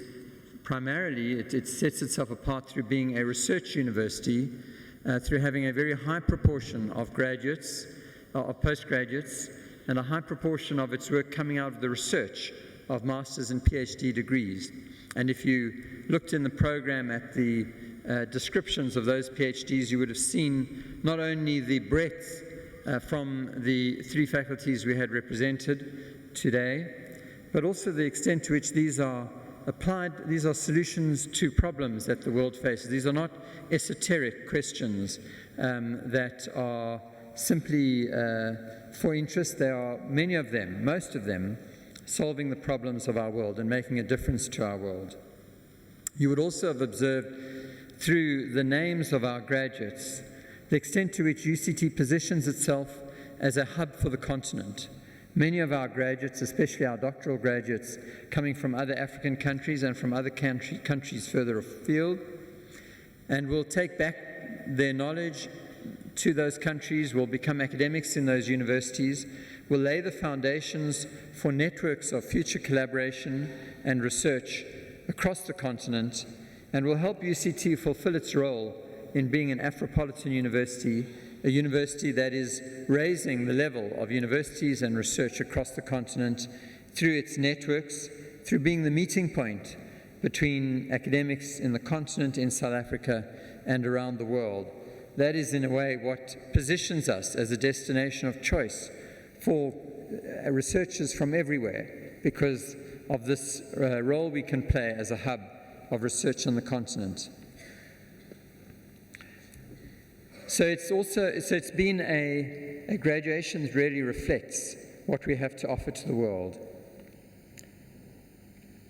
primarily, it sets itself apart through being a research university, through having a very high proportion of graduates, of postgraduates, and a high proportion of its work coming out of the research of master's and PhD degrees. And if you looked in the program at the descriptions of those PhDs, you would have seen not only the breadth from the 3 faculties we had represented today, but also the extent to which these are applied. These are solutions to problems that the world faces. These are not esoteric questions that are simply for interest. They are, many of them, most of them, solving the problems of our world and making a difference to our world. You would also have observed through the names of our graduates the extent to which UCT positions itself as a hub for the continent. Many of our graduates, especially our doctoral graduates, coming from other African countries and from other countries further afield, and will take back their knowledge to those countries, will become academics in those universities, will lay the foundations for networks of future collaboration and research across the continent, and will help UCT fulfill its role in being an Afropolitan university, a university that is raising the level of universities and research across the continent through its networks, through being the meeting point between academics in the continent, in South Africa, and around the world. That is, in a way, what positions us as a destination of choice for researchers from everywhere, because of this role we can play as a hub of research on the continent. So it's been a graduation that really reflects what we have to offer to the world.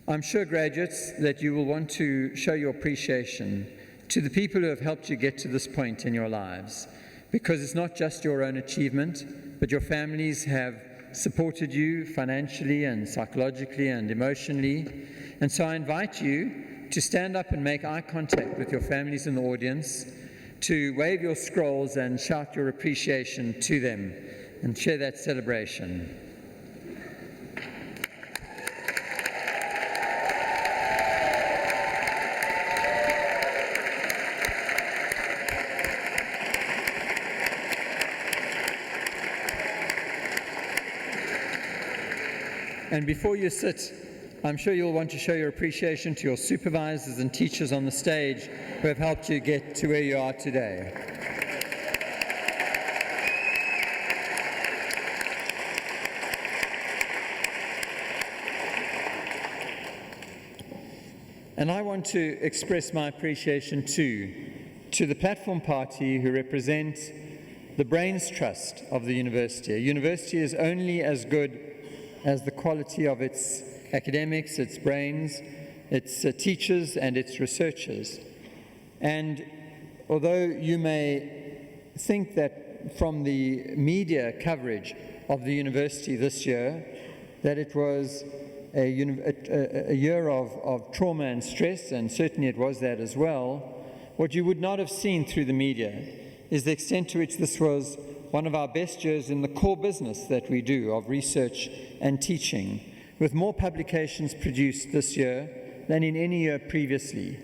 I'm sure, graduates, that you will want to show your appreciation to the people who have helped you get to this point in your lives, because it's not just your own achievement, but your families have supported you financially and psychologically and emotionally. And so I invite you to stand up and make eye contact with your families in the audience, to wave your scrolls and shout your appreciation to them and share that celebration. And before you sit, I'm sure you'll want to show your appreciation to your supervisors and teachers on the stage who have helped you get to where you are today. And I want to express my appreciation too to the Platform Party, who represent the brains trust of the university. A university is only as good as the quality of its academics, its brains, its teachers, and its researchers. And although you may think that from the media coverage of the university this year, that it was a year of trauma and stress, and certainly it was that as well, what you would not have seen through the media is the extent to which this was one of our best years in the core business that we do of research and teaching, with more publications produced this year than in any year previously,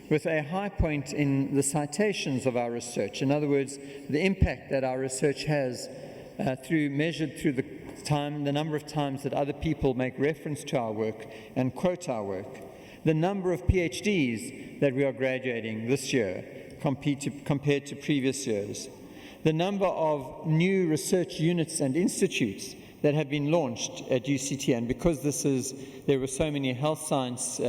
with a high point in the citations of our research. In other words, the impact that our research has measured through the number of times that other people make reference to our work and quote our work, the number of PhDs that we are graduating this year compared to previous years, the number of new research units and institutes that have been launched at UCT. And because there were so many health science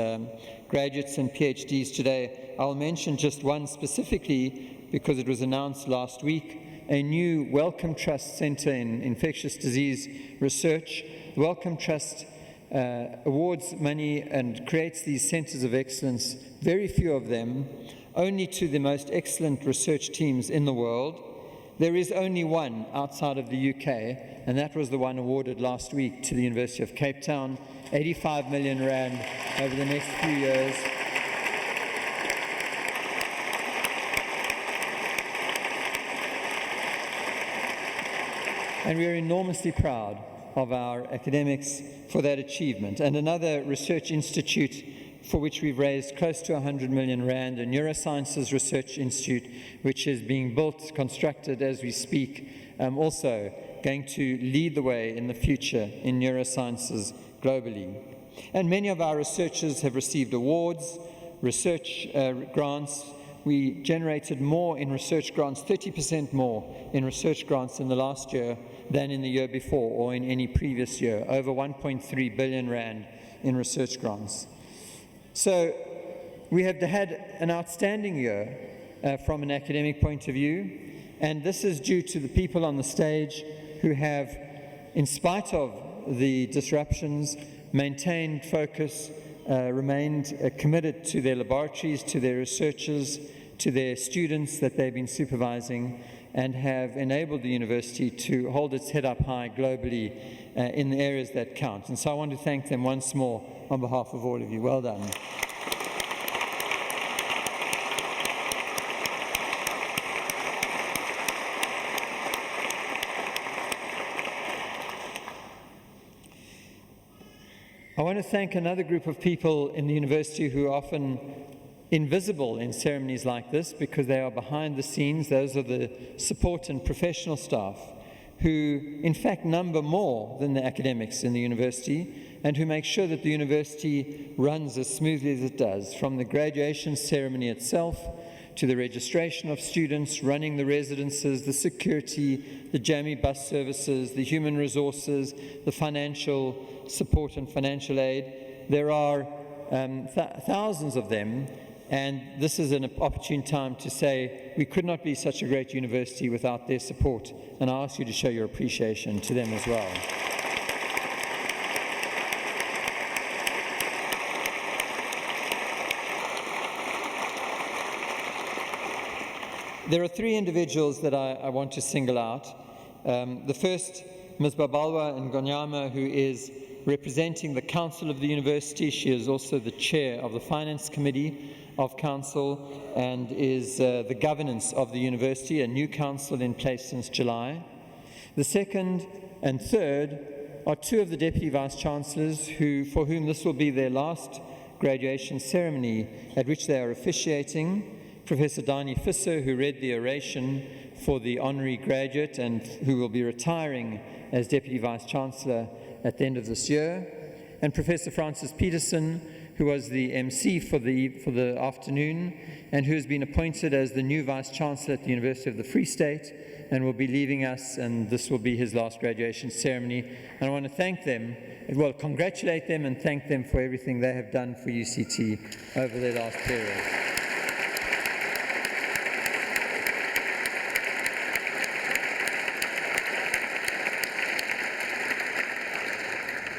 graduates and PhDs today, I'll mention just one specifically because it was announced last week, a new Wellcome Trust Center in Infectious Disease Research. The Wellcome Trust awards money and creates these centers of excellence, very few of them, only to the most excellent research teams in the world. There is only one outside of the UK, and that was the one awarded last week to the University of Cape Town, 85 million rand over the next few years. And we are enormously proud of our academics for that achievement. And another research institute for which we've raised close to 100 million rand, a neurosciences research institute, which is being built, constructed as we speak, also going to lead the way in the future in neurosciences globally. And many of our researchers have received awards, research grants. We generated more in research grants, 30% more in research grants in the last year than in the year before or in any previous year, over 1.3 billion rand in research grants. So we have had an outstanding year from an academic point of view, and this is due to the people on the stage who have, in spite of the disruptions, maintained focus, remained committed to their laboratories, to their researchers, to their students that they've been supervising, and have enabled the university to hold its head up high globally in the areas that count. And so I want to thank them once more on behalf of all of you. Well done. I want to thank another group of people in the university who are often invisible in ceremonies like this because they are behind the scenes. Those are the support and professional staff who, in fact, number more than the academics in the university and who make sure that the university runs as smoothly as it does, from the graduation ceremony itself to the registration of students, running the residences, the security, the jammy bus services, the human resources, the financial support and financial aid. There are thousands of them, and this is an opportune time to say we could not be such a great university without their support, and I ask you to show your appreciation to them as well. There are three individuals that I want to single out. The first, Ms. Babalwa Ngonyama, who is representing the Council of the University. She is also the chair of the Finance Committee of Council and is the governance of the university, a new council in place since July. The second and third are two of the Deputy Vice-Chancellors for whom this will be their last graduation ceremony at which they are officiating. Professor Dani Visser, who read the oration for the honorary graduate and who will be retiring as Deputy Vice-Chancellor at the end of this year, and Professor Francis Peterson, who was the MC for the afternoon and who has been appointed as the new Vice-Chancellor at the University of the Free State and will be leaving us, and this will be his last graduation ceremony. And I want to thank them, well, congratulate them and thank them for everything they have done for UCT over their last period.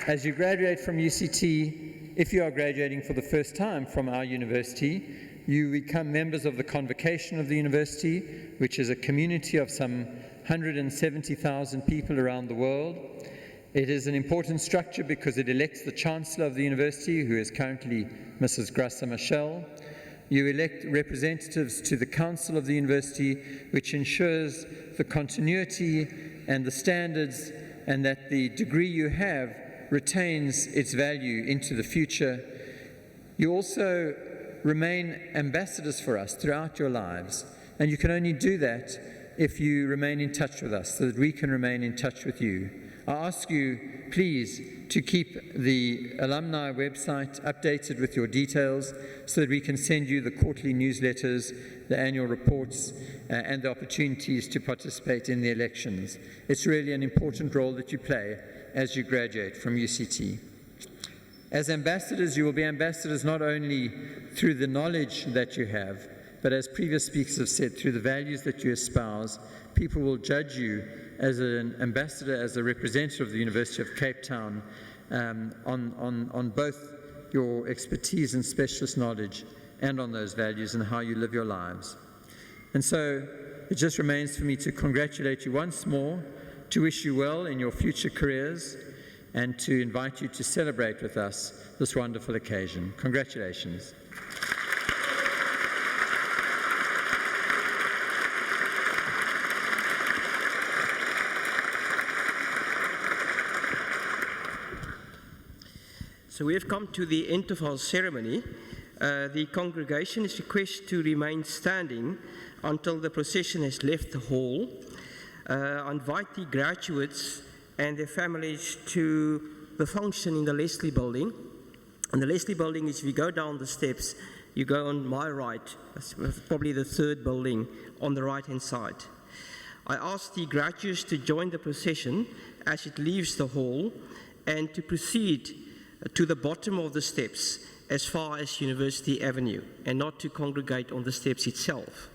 As you graduate from UCT, if you are graduating for the first time from our university, you become members of the Convocation of the university, which is a community of some 170,000 people around the world. It is an important structure because it elects the Chancellor of the university, who is currently Mrs. Grassa Michel. You elect representatives to the Council of the university, which ensures the continuity and the standards, and that the degree you have retains its value into the future. You also remain ambassadors for us throughout your lives, and you can only do that if you remain in touch with us so that we can remain in touch with you. I ask you, please, to keep the alumni website updated with your details so that we can send you the quarterly newsletters, the annual reports, and the opportunities to participate in the elections. It's really an important role that you play as you graduate from UCT. As ambassadors, you will be ambassadors not only through the knowledge that you have, but as previous speakers have said, through the values that you espouse. People will judge you as an ambassador, as a representative of the University of Cape Town on both your expertise and specialist knowledge and on those values and how you live your lives. And so it just remains for me to congratulate you once more, to wish you well in your future careers, and to invite you to celebrate with us this wonderful occasion. Congratulations. So we have come to the end of our ceremony. The congregation is requested to remain standing until the procession has left the hall. I invite the graduates and their families to the function in the Leslie Building. And the Leslie Building is, if you go down the steps, you go on my right, that's probably the third building on the right-hand side. I ask the graduates to join the procession as it leaves the hall and to proceed to the bottom of the steps as far as University Avenue and not to congregate on the steps itself.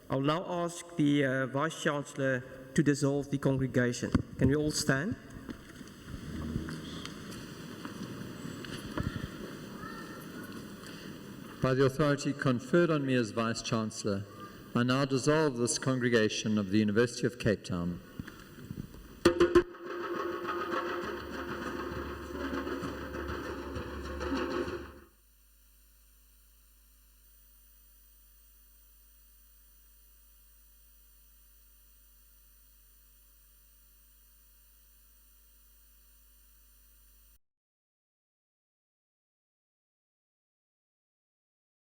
I'll now ask the Vice-Chancellor to dissolve the congregation. Can we all stand? By the authority conferred on me as Vice-Chancellor, I now dissolve this congregation of the University of Cape Town.